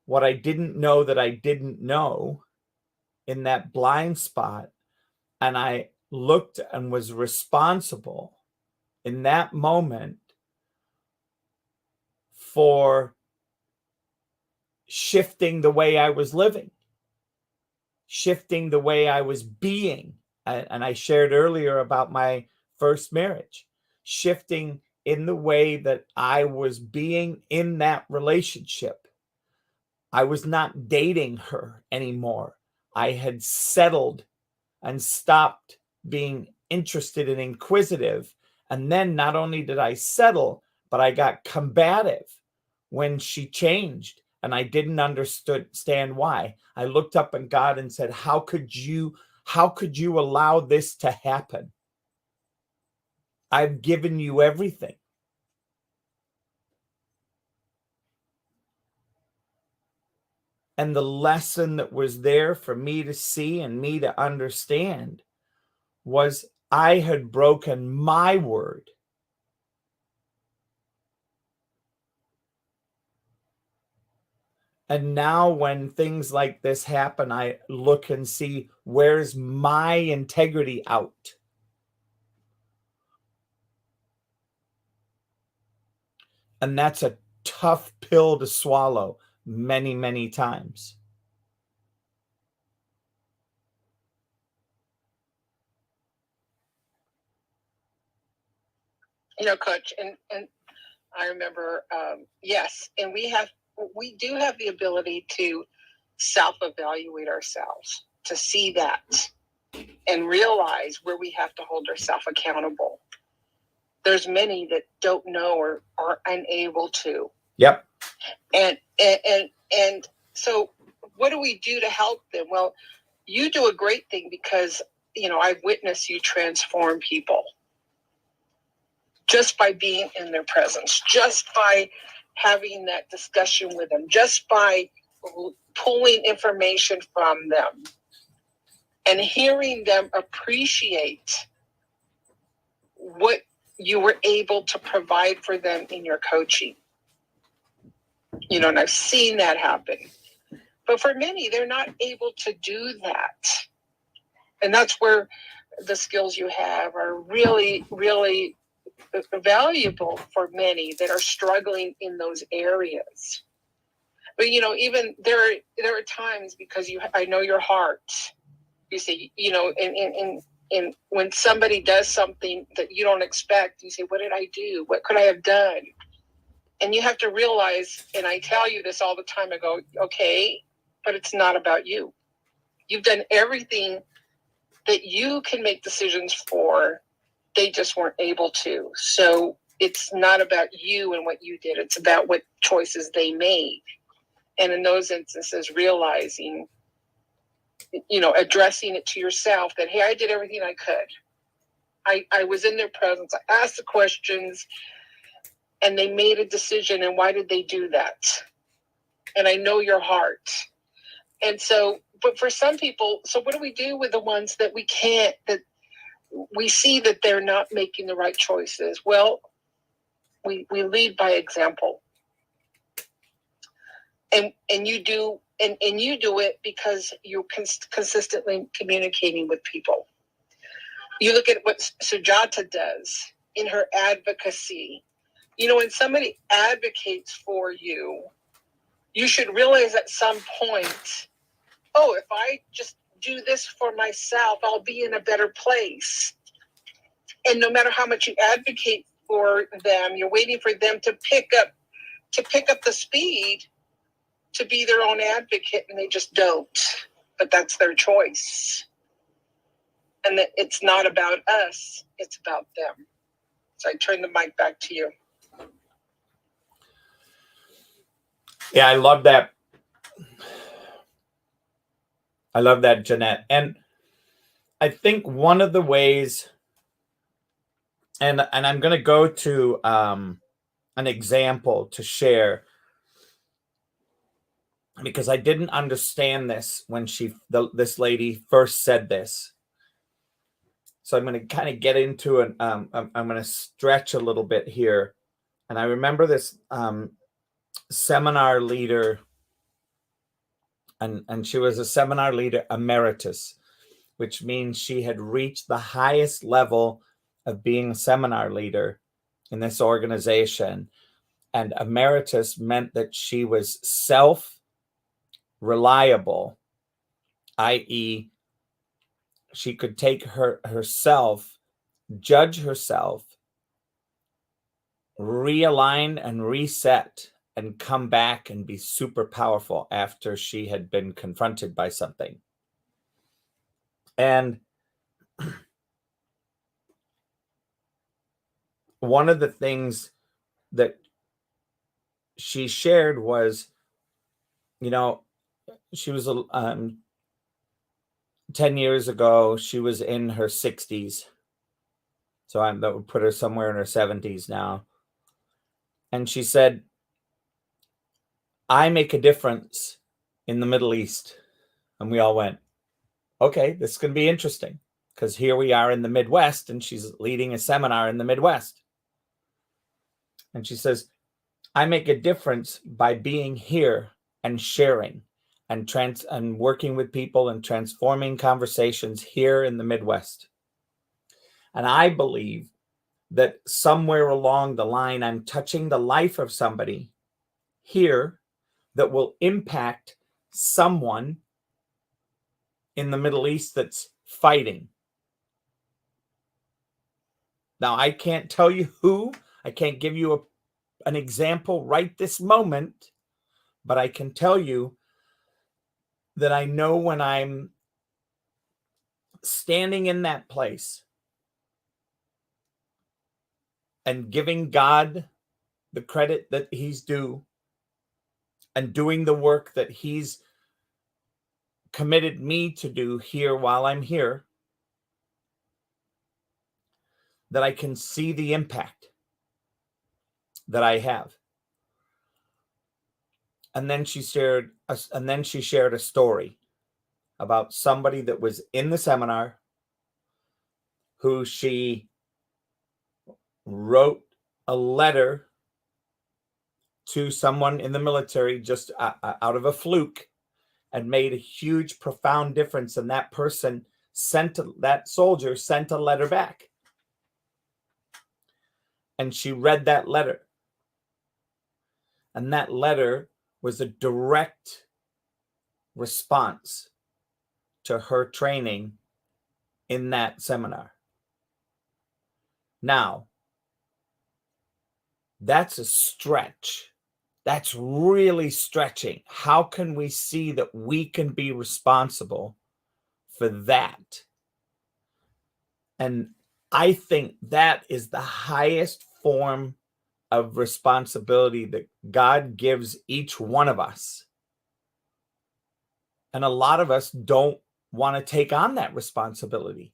Speaker 1: what I didn't know that I didn't know in that blind spot. And I looked and was responsible in that moment for shifting the way I was living, shifting the way I was being. And I shared earlier about my first marriage, shifting in the way that I was being in that relationship. I was not dating her anymore. I had settled and stopped being interested and inquisitive. And then not only did I settle, but I got combative when she changed, and I didn't understand why. I looked up at God and said, how could you allow this to happen? I've given you everything. And the lesson that was there for me to see and me to understand was I had broken my word. And now when things like this happen, I look and see, where's my integrity out? And that's a tough pill to swallow many, many times.
Speaker 6: Coach, and I remember, yes, and we do have the ability to self-evaluate ourselves, to see that and realize where we have to hold ourselves accountable. There's many that don't know or are unable to.
Speaker 1: Yep.
Speaker 6: And so what do we do to help them? Well, you do a great thing because, I've witnessed you transform people just by being in their presence, just by having that discussion with them, just by pulling information from them and hearing them appreciate what you were able to provide for them in your coaching. And I've seen that happen. But for many, they're not able to do that. And that's where the skills you have are really, really valuable for many that are struggling in those areas. But even there are times, because I know your heart. You say, and when somebody does something that you don't expect, you say, what did I do? What could I have done? And you have to realize, and I tell you this all the time, I go, okay, but it's not about you. You've done everything that you can make decisions for. They just weren't able to. So it's not about you and what you did. It's about what choices they made. And in those instances, realizing, addressing it to yourself that, hey, I did everything I could. I was in their presence. I asked the questions and they made a decision. And why did they do that? And I know your heart. And so, but for some people, so what do we do with the ones that we can't, that we see that they're not making the right choices? Well, we lead by example. And you do it because you're consistently communicating with people. You look at what Sujata does in her advocacy. When somebody advocates for you, you should realize at some point, oh, if I just do this for myself, I'll be in a better place. And no matter how much you advocate for them, you're waiting for them to pick up the speed to be their own advocate, and they just don't. But that's their choice. And that it's not about us, it's about them. So I turn the mic back to you.
Speaker 1: Yeah, I love that. I love that, Jeanette. And I think one of the ways, and I'm going to go to an example to share, because I didn't understand this when this lady first said this. So I'm going to kind of get into it. I'm going to stretch a little bit here. And I remember this seminar leader, and she was a seminar leader emeritus, which means she had reached the highest level of being a seminar leader in this organization. And emeritus meant that she was self-reliable, i.e., she could take herself, judge herself, realign and reset, and come back and be super powerful after she had been confronted by something. And one of the things that she shared was, she was 10 years ago, she was in her 60s. So that would put her somewhere in her 70s now. And she said, I make a difference in the Middle East. And we all went, okay, this is going to be interesting, because here we are in the Midwest and she's leading a seminar in the Midwest. And she says, I make a difference by being here and sharing and working with people and transforming conversations here in the Midwest. And I believe that somewhere along the line, I'm touching the life of somebody here that will impact someone in the Middle East that's fighting. Now, I can't tell you who, I can't give you an example right this moment, but I can tell you that I know when I'm standing in that place and giving God the credit that he's due and doing the work that he's committed me to do here while I'm here, that I can see the impact that I have. And then she shared a story about somebody that was in the seminar who she wrote a letter to someone in the military just out of a fluke, and made a huge, profound difference. And that soldier sent a letter back. And she read that letter. And that letter was a direct response to her training in that seminar. Now, that's a stretch. That's really stretching. How can we see that we can be responsible for that? And I think that is the highest form of responsibility that God gives each one of us. And a lot of us don't want to take on that responsibility.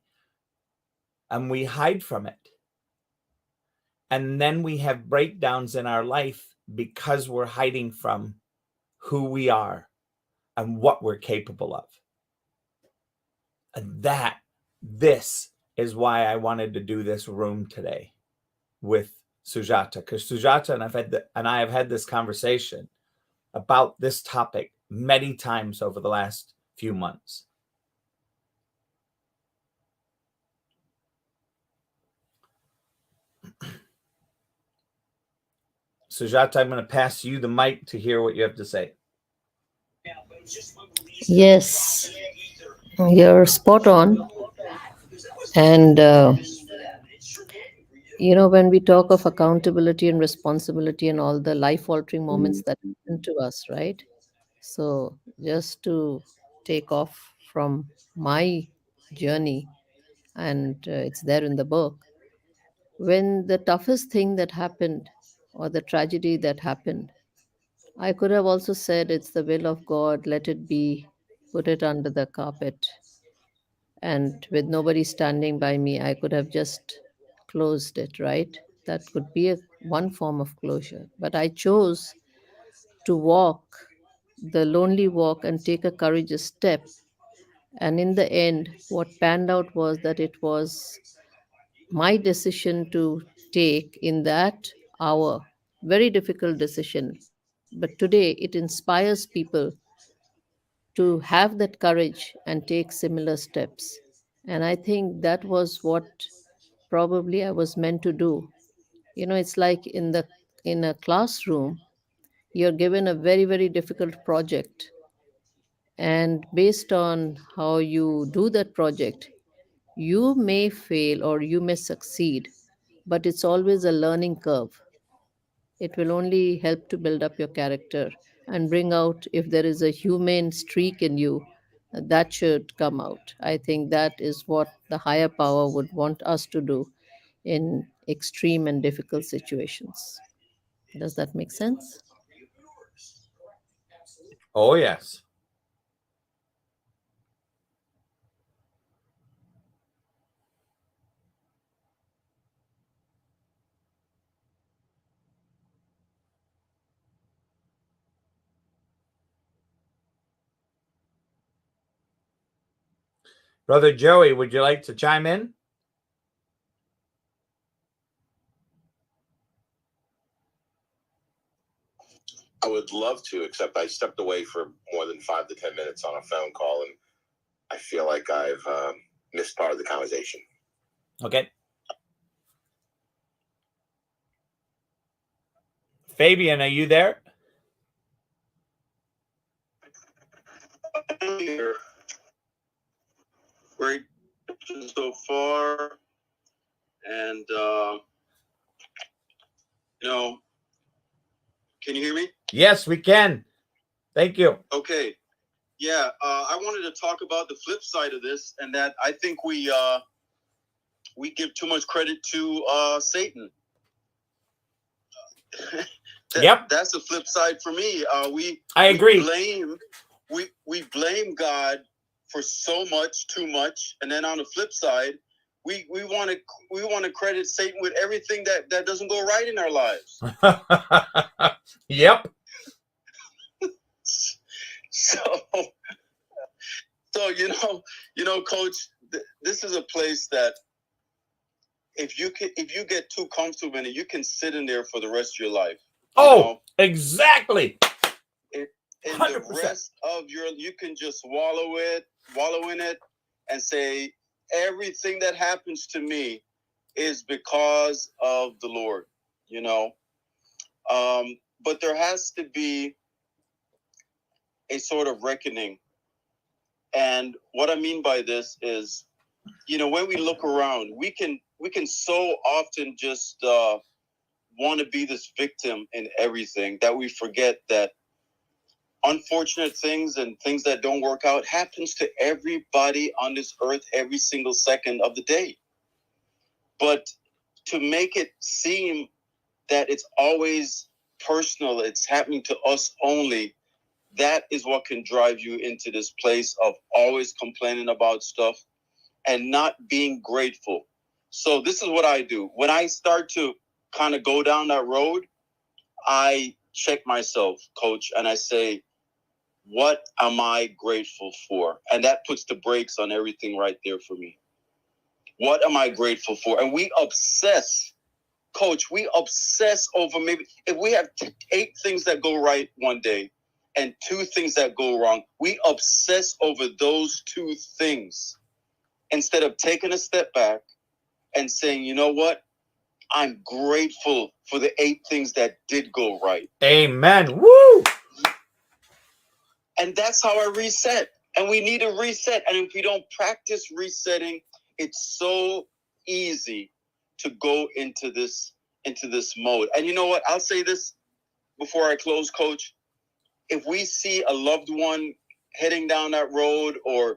Speaker 1: And we hide from it. And then we have breakdowns in our life because we're hiding from who we are and what we're capable of. And this is why I wanted to do this room today with Sujata, because Sujata and I have had this conversation about this topic many times over the last few months. Sujata, I'm going to pass you the mic to hear what you have to say.
Speaker 2: Yes, you're spot on. And, when we talk of accountability and responsibility and all the life-altering moments that happen to us, right? So just to take off from my journey, and it's there in the book, when the toughest thing that happened or the tragedy that happened, I could have also said it's the will of God, let it be, put it under the carpet. And with nobody standing by me, I could have just closed it, right? That could be one form of closure. But I chose to walk the lonely walk and take a courageous step. And in the end, what panned out was that it was my decision to take in that hour, very difficult decision. But today it inspires people to have that courage and take similar steps. And I think that was what probably I was meant to do. It's like in a classroom, you're given a very, very difficult project. And based on how you do that project, you may fail or you may succeed, but it's always a learning curve. It will only help to build up your character and bring out if there is a humane streak in you, that should come out. I think that is what the higher power would want us to do in extreme and difficult situations. Does that make sense?
Speaker 1: Oh, yes. Brother Joey, would you like to chime in?
Speaker 3: I would love to, except I stepped away for more than 5 to 10 minutes on a phone call, and I feel like I've missed part of the conversation.
Speaker 1: Okay. Fabian, are you there?
Speaker 7: I'm here. Great so far, and can you hear me?
Speaker 1: Yes, we can. Thank you.
Speaker 7: Okay. Yeah, I wanted to talk about the flip side of this, and that I think we give too much credit to Satan.
Speaker 1: Yep,
Speaker 7: that's the flip side for me.
Speaker 1: I agree.
Speaker 7: We blame God for so much, too much, and then on the flip side, we want to credit Satan with everything that doesn't go right in our lives.
Speaker 1: Yep.
Speaker 7: So Coach, this is a place that if you get too comfortable in it, you can sit in there for the rest of your life.
Speaker 1: Exactly.
Speaker 7: And the rest of you can just wallow in it and say everything that happens to me is because of the Lord, But there has to be a sort of reckoning. And what I mean by this is, you know, when we look around, we can so often just want to be this victim in everything that we forget that unfortunate things and things that don't work out happens to everybody on this earth every single second of the day. But to make it seem that it's always personal, it's happening to us only, that is what can drive you into this place of always complaining about stuff and not being grateful. So this is what I do. When I start to kind of go down that road, I check myself, coach, and I say, what am I grateful for? And that puts the brakes on everything right there for me. What am I grateful for? And we obsess, coach, we obsess over maybe if we have 8 things that go right one day and 2 things that go wrong, we obsess over those 2 things instead of taking a step back and saying, you know what? I'm grateful for the 8 things that did go right.
Speaker 1: Amen. Woo!
Speaker 7: And that's how I reset. And we need to reset. And if we don't practice resetting, it's so easy to go into this mode. And you know what? I'll say this before I close, coach. If we see a loved one heading down that road or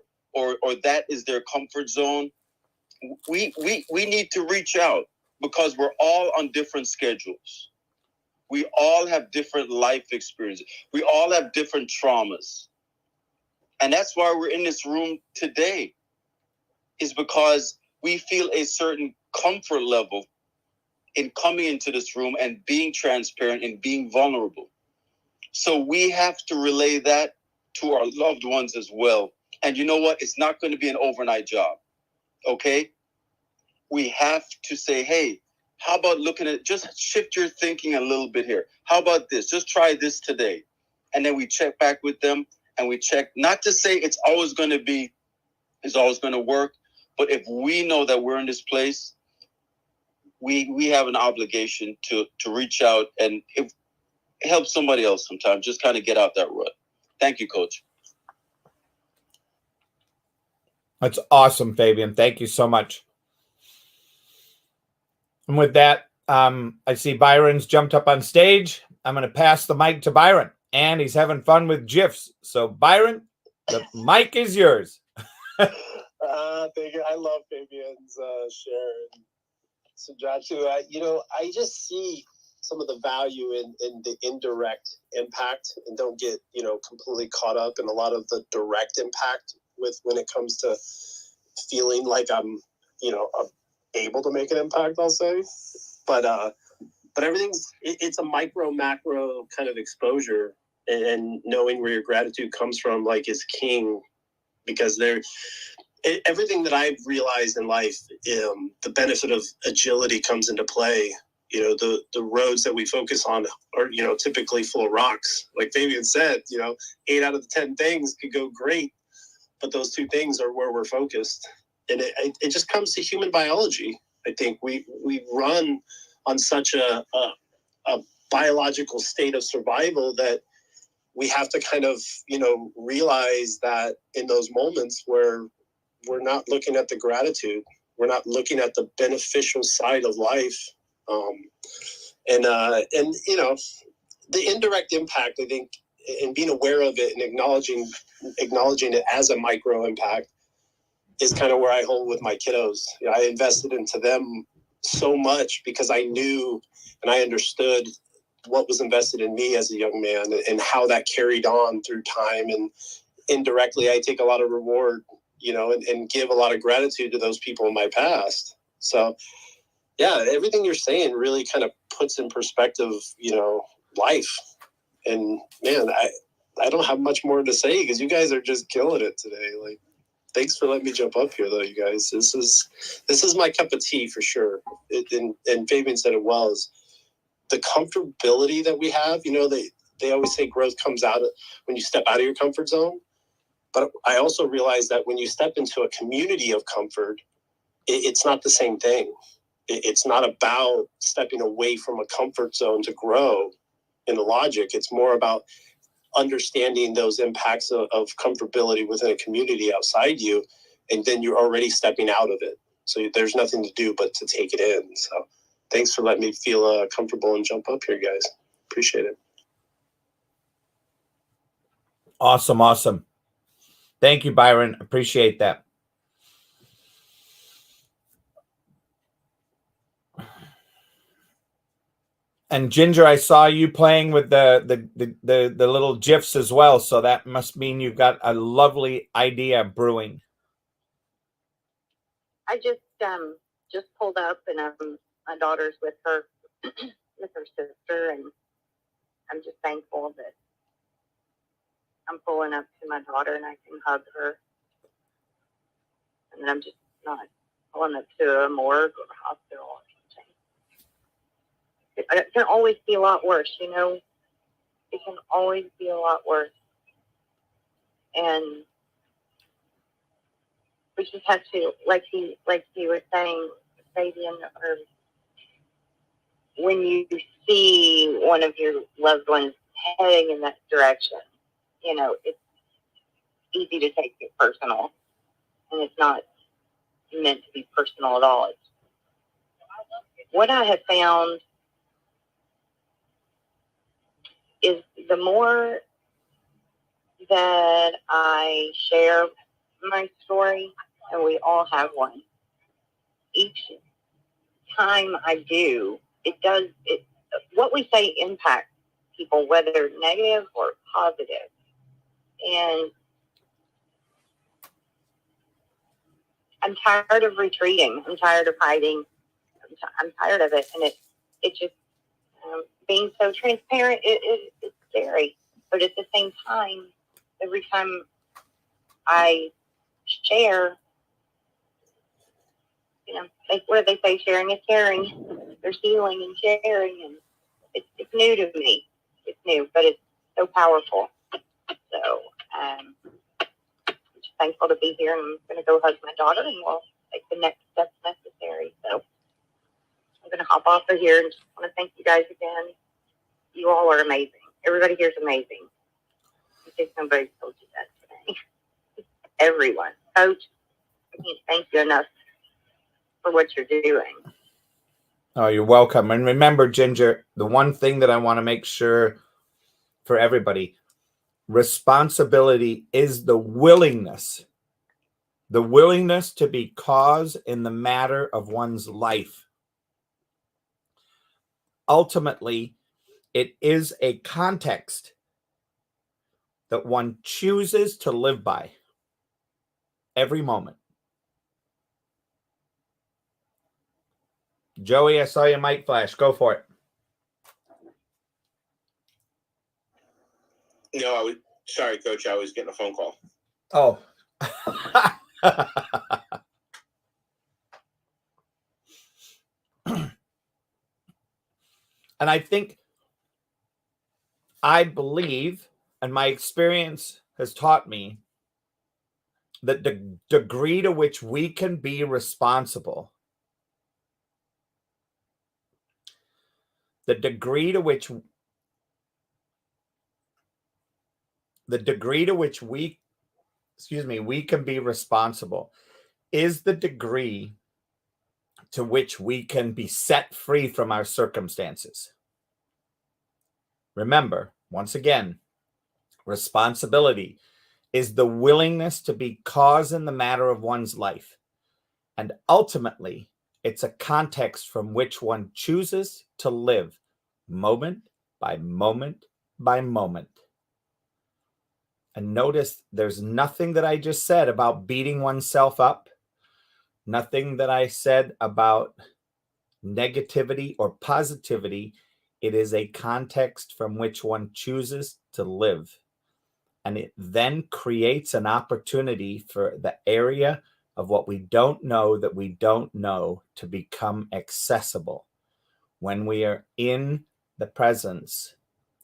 Speaker 7: that is their comfort zone, we need to reach out because we're all on different schedules. We all have different life experiences. We all have different traumas. And that's why we're in this room today, is because we feel a certain comfort level in coming into this room and being transparent and being vulnerable. So we have to relay that to our loved ones as well. And you know what? It's not going to be an overnight job. Okay? We have to say, hey, how about looking at, just shift your thinking a little bit here. How about this? Just try this today. And then we check back with them and we check, not to say it's always going to work, but if we know that we're in this place, we have an obligation to reach out and help somebody else sometimes, just kind of get out that rut. Thank you, Coach.
Speaker 1: That's awesome, Fabian. Thank you so much. And with that, I see Byron's jumped up on stage. I'm going to pass the mic to Byron, and he's having fun with GIFs. So, Byron, the mic is yours.
Speaker 8: Thank you. I love Fabian's share. And SUJATA, I just see some of the value in the indirect impact, and don't get, completely caught up in a lot of the direct impact when it comes to feeling like I'm able to make an impact, I'll say. But it's a micro macro kind of exposure, and knowing where your gratitude comes from, like, is king, because everything that I've realized in life, the benefit of agility comes into play. The roads that we focus on are, typically full of rocks. Like Fabian said, 8 out of the 10 things could go great, but those 2 things are where we're focused. And it just comes to human biology. I think we run on such a biological state of survival that we have to kind of, realize that in those moments where we're not looking at the gratitude, we're not looking at the beneficial side of life. And the indirect impact, I think, and being aware of it and acknowledging it as a micro impact is kind of where I hold with my kiddos. I invested into them so much because I knew and I understood what was invested in me as a young man and how that carried on through time. And indirectly, I take a lot of reward, and give a lot of gratitude to those people in my past. So, yeah, everything you're saying really kind of puts in perspective, life. And man, I don't have much more to say because you guys are just killing it today. Like, thanks for letting me jump up here, though, you guys. This is my cup of tea for sure. And Fabian said it well. Is the comfortability that we have. They always say growth comes out when you step out of your comfort zone. But I also realize that when you step into a community of comfort, it's not the same thing. It's not about stepping away from a comfort zone to grow in the logic. It's more about understanding those impacts of comfortability within a community outside you, and then you're already stepping out of it. So there's nothing to do but to take it in. So thanks for letting me feel comfortable and jump up here, guys. Appreciate it.
Speaker 1: Awesome. Awesome. Thank you, Byron. Appreciate that. And Ginger, I saw you playing with the little GIFs as well. So that must mean you've got a lovely idea brewing.
Speaker 5: I just pulled up, and my daughter's with her with her sister, and I'm just thankful that I'm pulling up to my daughter and I can hug her, and I'm just not pulling up to a morgue or a hospital or something. It can always be a lot worse, you know. It can always be a lot worse, and we just have to, like you were saying, Fabian, or when you see one of your loved ones heading in that direction, you know, it's easy to take it personal, and it's not meant to be personal at all. What I have found is the more that I share my story, and we all have one, each time I do, what we say impacts people, whether negative or positive. And I'm tired of retreating. I'm tired of hiding. I'm tired of it. And it just, being so transparent, it's scary. But at the same time, every time I share, you know, like what do they say? Sharing is caring. There's healing and sharing, and it's new to me. It's new, but it's so powerful. So I'm just thankful to be here, and I'm going to go hug my daughter, and we'll take the next steps necessary. So I'm going to hop off of here and just want to thank you guys again. You all are amazing. Everybody here is amazing. I think somebody told you that today. Everyone. Coach, I can't thank you enough for what you're doing.
Speaker 1: Oh, you're welcome. And remember, Ginger, the one thing that I want to make sure for everybody, responsibility is the willingness to be cause in the matter of one's life. Ultimately, it is a context that one chooses to live by every moment. Joey, I saw your mic flash. Go for it.
Speaker 3: No, sorry, Coach. I was getting a phone call.
Speaker 1: Oh. And I believe, and my experience has taught me, that the degree to which we can be responsible, the degree to which we can be responsible is the degree to which we can be set free from our circumstances. Remember, once again, responsibility is the willingness to be cause in the matter of one's life. And ultimately, it's a context from which one chooses to live moment by moment by moment. And notice there's nothing that I just said about beating oneself up, nothing that I said about negativity or positivity. It is a context from which one chooses to live. And it then creates an opportunity for the area of what we don't know that we don't know to become accessible when we are in the presence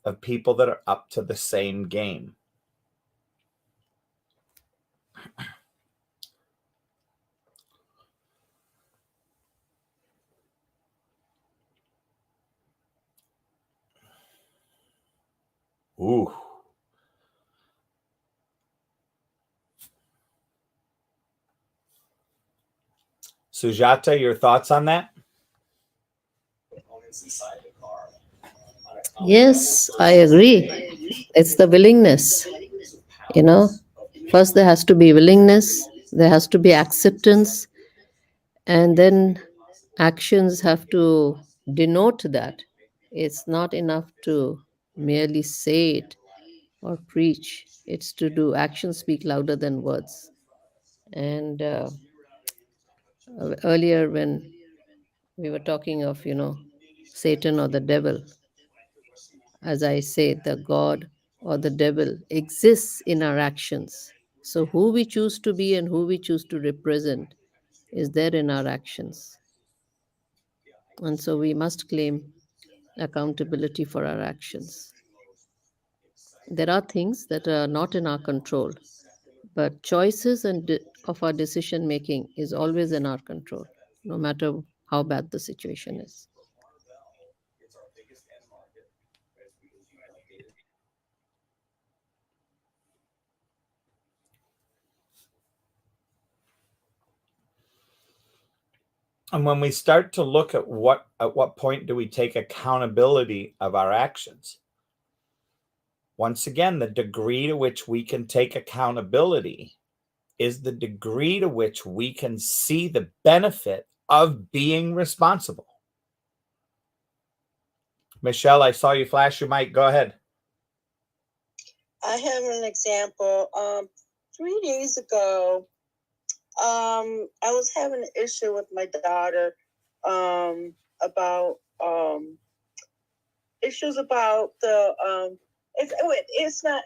Speaker 1: of people that are up to the same game. Ooh. Sujata, your thoughts on that?
Speaker 2: Yes, I agree. It's the willingness, you know. First, there has to be willingness, there has to be acceptance, and then actions have to denote that. It's not enough to merely say it or preach, it's to do. Actions speak louder than words. And earlier, when we were talking of, Satan or the devil, as I say, the God or the devil exists in our actions. So, who we choose to be and who we choose to represent is there in our actions. And so, we must claim accountability for our actions. There are things that are not in our control, but choices of our decision making is always in our control, no matter how bad the situation is.
Speaker 1: And when we start to look at what point do we take accountability of our actions? Once again, the degree to which we can take accountability is the degree to which we can see the benefit of being responsible. Michelle, I saw you flash your mic. Go ahead.
Speaker 4: I have an example. 3 days ago, I was having an issue with my daughter about issues about the it's not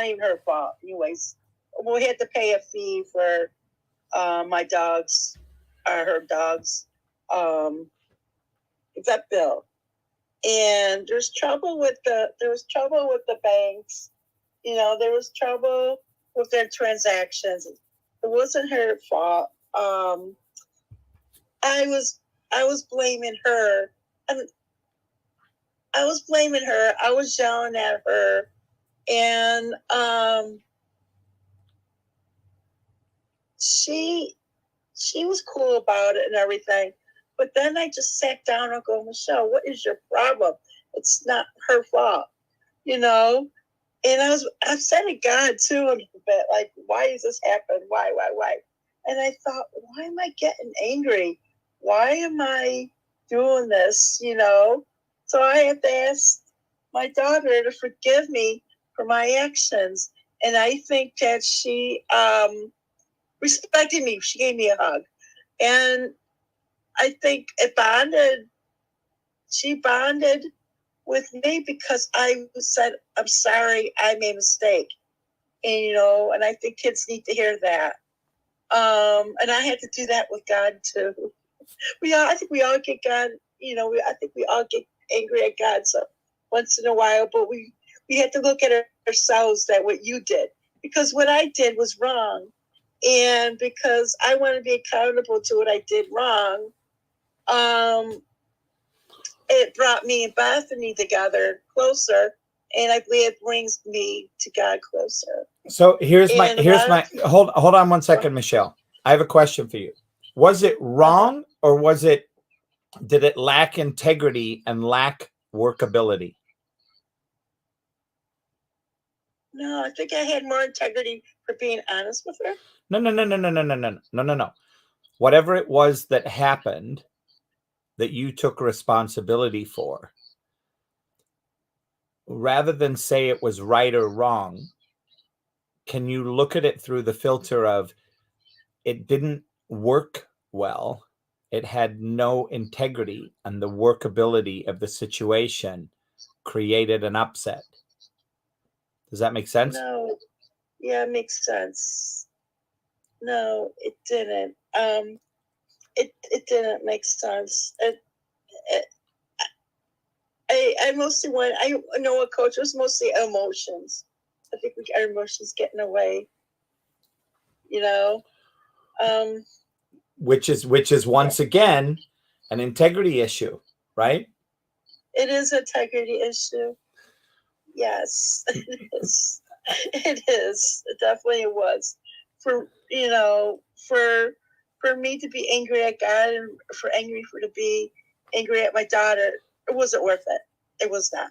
Speaker 4: even her fault. Anyways, we had to pay a fee for my dogs, her dogs, vet bill. And there was trouble with the banks. There was trouble with their transactions. It wasn't her fault. I was blaming her. I was yelling at her, and she was cool about it and everything. But then I just sat down and go, Michelle, what is your problem? It's not her fault, And I was upset at God too a little bit, like, why is this happening? Why? And I thought, why am I getting angry? Why am I doing this? So I have to ask my daughter to forgive me for my actions. And I think that she respected me. She gave me a hug. And I think she bonded with me because I said, I'm sorry, I made a mistake. And I think kids need to hear that. And I had to do that with God too. I think we all get God, I think we all get angry at God so once in a while, but we had to look at ourselves that what you did, because what I did was wrong. And because I want to be accountable to what I did wrong, it brought me and Bethany together closer, and I believe it brings me to God closer.
Speaker 1: So here's my hold on one second, Michelle. I have a question for you. Was it wrong, or did it lack integrity and lack workability?
Speaker 4: No, I think I had more integrity for being honest with her.
Speaker 1: No. Whatever it was that happened that you took responsibility for, rather than say it was right or wrong, can you look at it through the filter of it didn't work well, it had no integrity, and the workability of the situation created an upset? Does that make sense?
Speaker 4: No. Yeah, it makes sense. No, it didn't. It didn't make sense. I mostly I know a coach. It was mostly emotions. I think our emotions get in the way.
Speaker 1: Which is once again an integrity issue, right?
Speaker 4: It is an integrity issue. Yes, it is. It is. It definitely was. For for me to be angry at God and to be angry at my daughter, it wasn't worth it. It was not.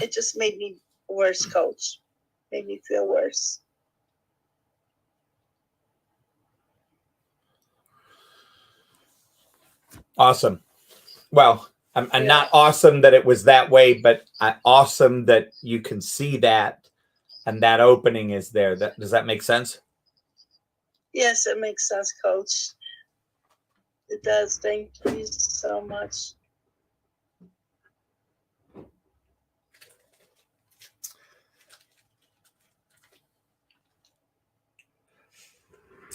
Speaker 4: It just made me worse, Coach. Made me feel worse.
Speaker 1: Awesome. Well, I'm not awesome that it was that way, but awesome that you can see that and that opening is there. Does that make sense?
Speaker 4: Yes, it makes sense, Coach. It does. Thank you so much.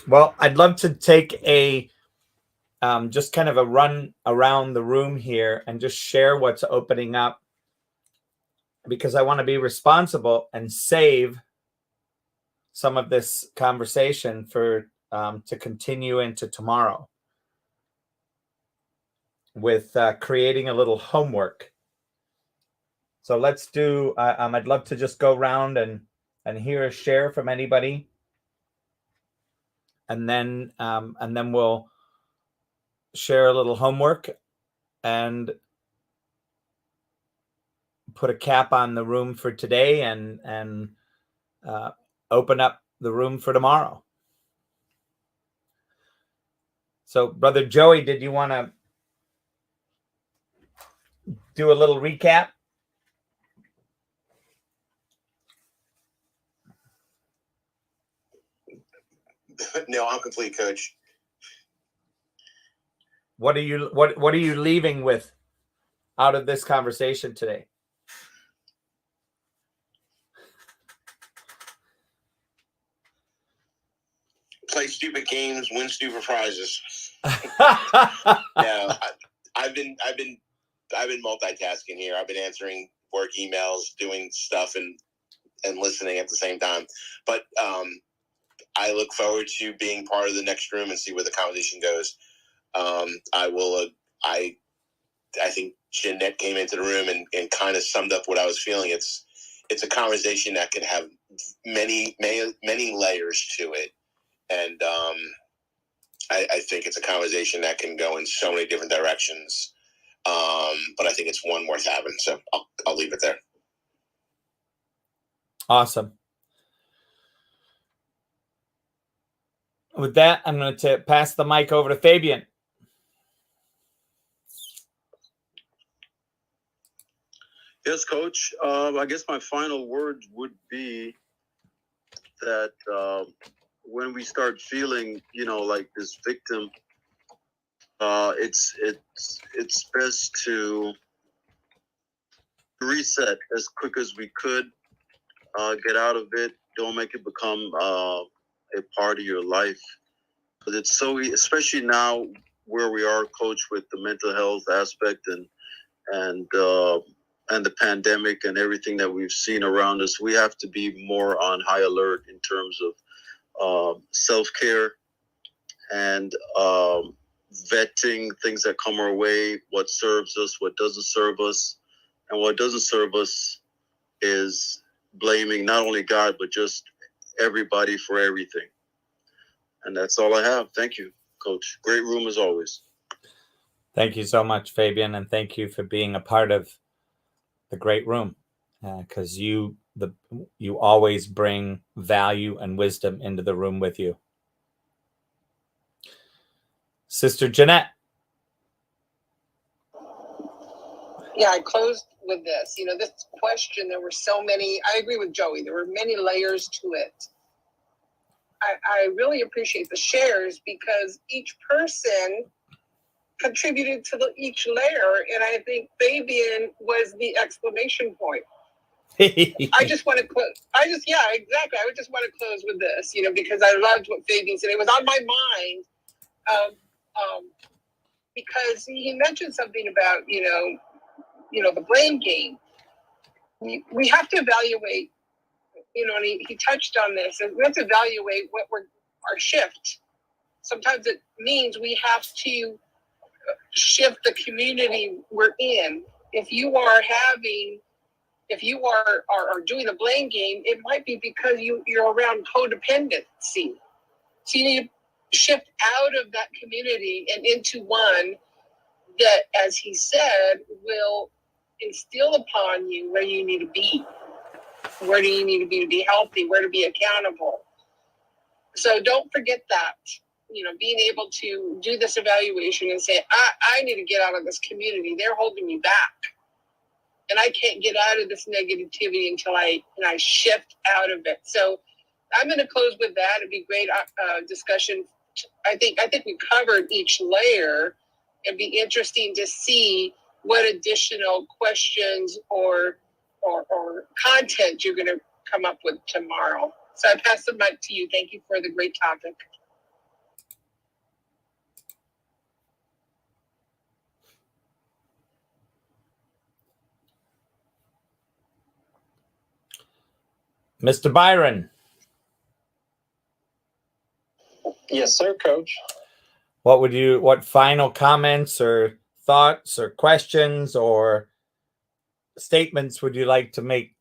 Speaker 1: Well, I'd love to take a just kind of a run around the room here and just share what's opening up, because I want to be responsible and save some of this conversation for to continue into tomorrow with creating a little homework. So let's do, I'd love to just go around and hear a share from anybody. And then we'll share a little homework and put a cap on the room for today and open up the room for tomorrow. So, Brother Joey, did you want to do a little recap?
Speaker 3: No, I'm complete, Coach.
Speaker 1: What are you leaving with out of this conversation today?
Speaker 3: Play stupid games, win stupid prizes. No, I've been multitasking here. I've been answering work emails, doing stuff, and listening at the same time. But I look forward to being part of the next room and see where the conversation goes. I think Jeanette came into the room and kind of summed up what I was feeling. It's a conversation that could have many layers to it. And I think it's a conversation that can go in so many different directions. But I think it's one worth having. So I'll leave it there.
Speaker 1: Awesome. With that, I'm going to pass the mic over to Fabian.
Speaker 7: Yes, Coach. I guess my final words would be that when we start feeling, like this victim, it's best to reset as quick as we could, get out of it. Don't make it become a part of your life. But it's so, especially now where we are, Coach, with the mental health aspect and the pandemic and everything that we've seen around us, we have to be more on high alert in terms of self-care and vetting things that come our way, what serves us, what doesn't serve us. And what doesn't serve us is blaming not only God, but just everybody for everything. And that's all I have. Thank you, Coach. Great room as always.
Speaker 1: Thank you so much, Fabian. And thank you for being a part of the great room, because you always bring value and wisdom into the room with you. Sister Jeanette.
Speaker 6: Yeah, I closed with this. This question, there were so many, I agree with Joey, there were many layers to it. I really appreciate the shares because each person contributed to each layer, and I think Fabian was the exclamation point. I just want to close. Yeah, exactly. I would just want to close with this, because I loved what Fabian said. It was on my mind, because he mentioned something about, the blame game. We have to evaluate, and he touched on this, and we have to evaluate our shift. Sometimes it means we have to shift the community we're in. If you are doing the blame game, it might be because you're around codependency. So you need to shift out of that community and into one that, as he said, will instill upon you where you need to be. Where do you need to be healthy? Where to be accountable? So don't forget that. Being able to do this evaluation and say, I need to get out of this community. They're holding me back. And I can't get out of this negativity until I shift out of it. So I'm going to close with that. It'd be great discussion. I think we covered each layer. It'd be interesting to see what additional questions or content you're going to come up with tomorrow. So I pass the mic to you. Thank you for the great topic.
Speaker 1: Mr. Byron.
Speaker 8: Yes, sir, Coach.
Speaker 1: What final comments or thoughts or questions or statements would you like to make?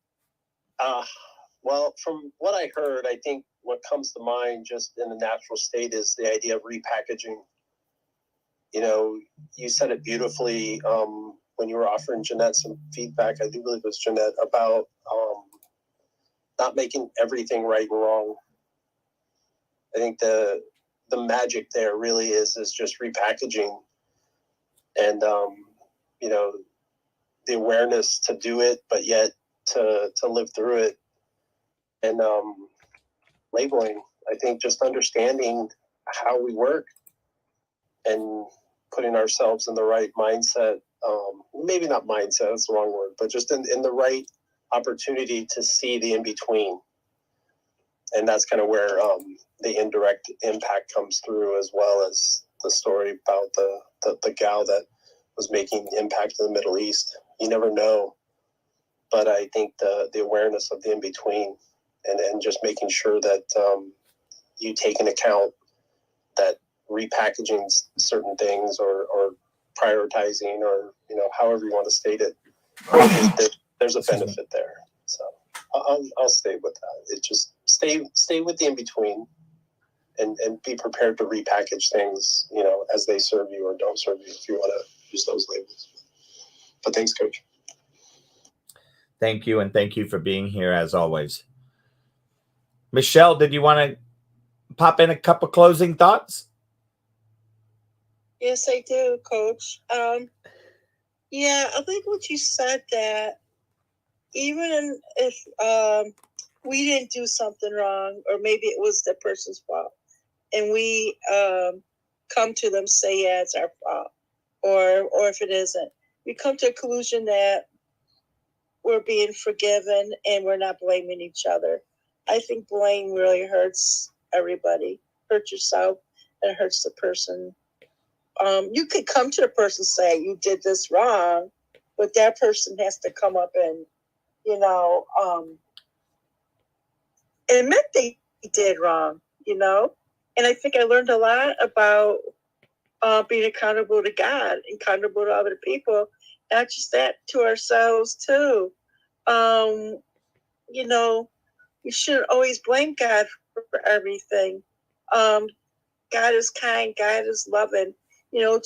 Speaker 8: Well, from what I heard, I think what comes to mind just in the natural state is the idea of repackaging. You said it beautifully when you were offering Jeanette some feedback. I do believe it was Jeanette about not making everything right and wrong. I think the magic there really is just repackaging and the awareness to do it, but yet to live through it. And labeling, I think just understanding how we work and putting ourselves in the right mindset, maybe not mindset, that's the wrong word, but just in the right opportunity to see the in-between. And that's kind of where the indirect impact comes through, as well as the story about the gal that was making impact in the Middle East. You never know. But I think the awareness of the in-between and just making sure that you take into account that repackaging certain things or prioritizing or, however you want to state it, there's a benefit there. So I'll stay with that. It just stay with the in-between and be prepared to repackage things, as they serve you or don't serve you, if you want to use those labels. But thanks, Coach.
Speaker 1: Thank you, and thank you for being here as always. Michelle, did you want to pop in a couple closing thoughts?
Speaker 4: Yes, I do, Coach. Yeah, I think what you said, that even if we didn't do something wrong, or maybe it was the person's fault, and we come to them, say, yeah, it's our fault, or if it isn't, we come to a conclusion that we're being forgiven and we're not blaming each other. I think blame really hurts everybody. Hurts yourself and it hurts the person. You could come to the person and say, you did this wrong, but that person has to come up and, admit they did wrong, And I think I learned a lot about being accountable to God, accountable to other people, not just that, to ourselves too. We shouldn't always blame God for everything. God is kind. God is loving.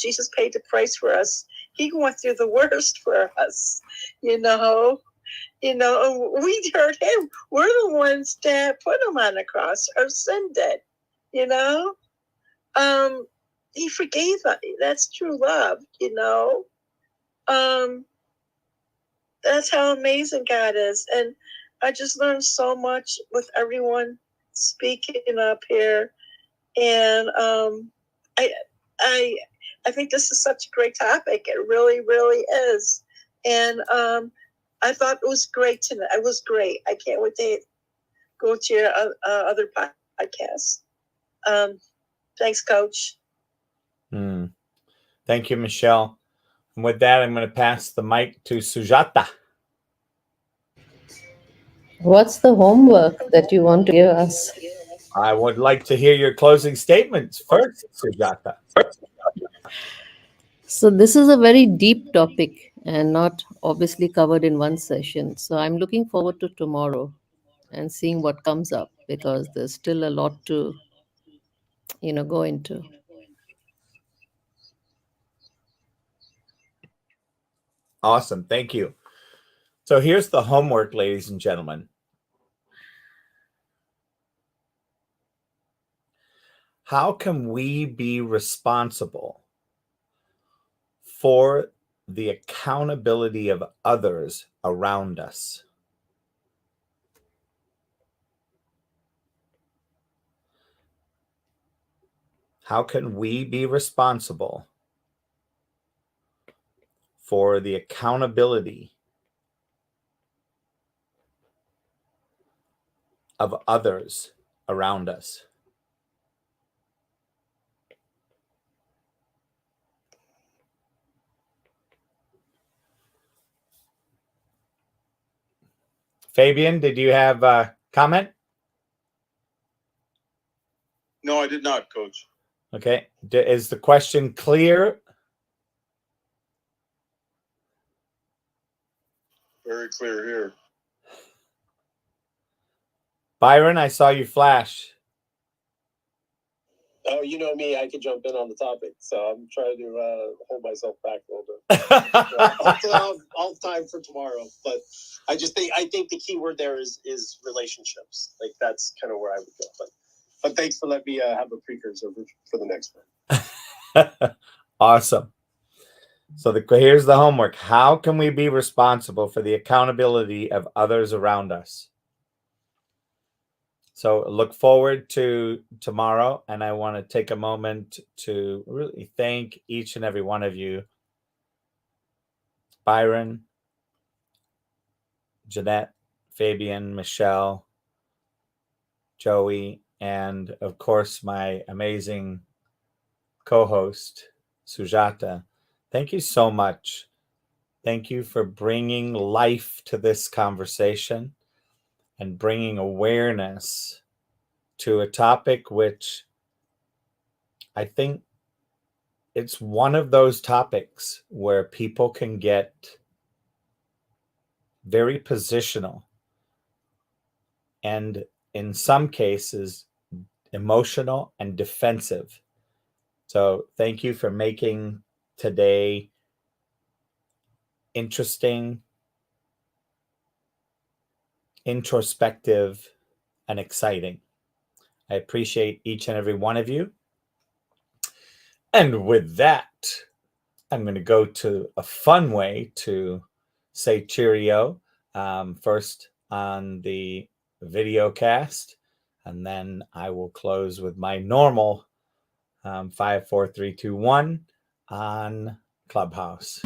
Speaker 4: Jesus paid the price for us. He went through the worst for us. And we hurt him. We're the ones that put him on the cross. Our sin did. He forgave us. That's true love. That's how amazing God is. And I just learned so much with everyone speaking up here. And I think this is such a great topic. It really, really is. And I thought it was great tonight. It was great. I can't wait to go to your other podcasts. Thanks, Coach.
Speaker 1: Thank you, Michelle. And with that, I'm going to pass the mic to Sujata.
Speaker 2: What's the homework that you want to give us?
Speaker 1: I would like to hear your closing statements first, Sujata.
Speaker 2: So this is a very deep topic and not obviously covered in one session. So I'm looking forward to tomorrow and seeing what comes up, because there's still a lot to go into.
Speaker 1: Awesome. Thank you. So here's the homework, ladies and gentlemen. How can we be responsible for the accountability of others around us? How can we be responsible for the accountability of others around us? Fabian, did you have a comment?
Speaker 7: No, I did not, Coach.
Speaker 1: Okay. Is the question clear?
Speaker 7: Very clear here.
Speaker 1: Byron, I saw you flash.
Speaker 8: Oh, you know me, I could jump in on the topic, so I'm trying to hold myself back a little bit. Hopefully I'll have time for tomorrow, but I think the key word there is relationships. Like that's kind of where I would go. But thanks for letting me have a precursor for the next one.
Speaker 1: Awesome. So here's the homework. How can we be responsible for the accountability of others around us? So look forward to tomorrow, and I want to take a moment to really thank each and every one of you. Byron, Jeanette, Fabian, Michelle, Joey, and of course my amazing co-host, Sujata. Thank you so much. Thank you for bringing life to this conversation and bringing awareness to a topic which I think it's one of those topics where people can get very positional and in some cases emotional and defensive. So thank you for making today interesting, introspective, and exciting. I appreciate each and every one of you. And with that, I'm going to go to a fun way to say cheerio. First on the video cast, and then I will close with my normal 5, 4, 3, 2, 1 on Clubhouse.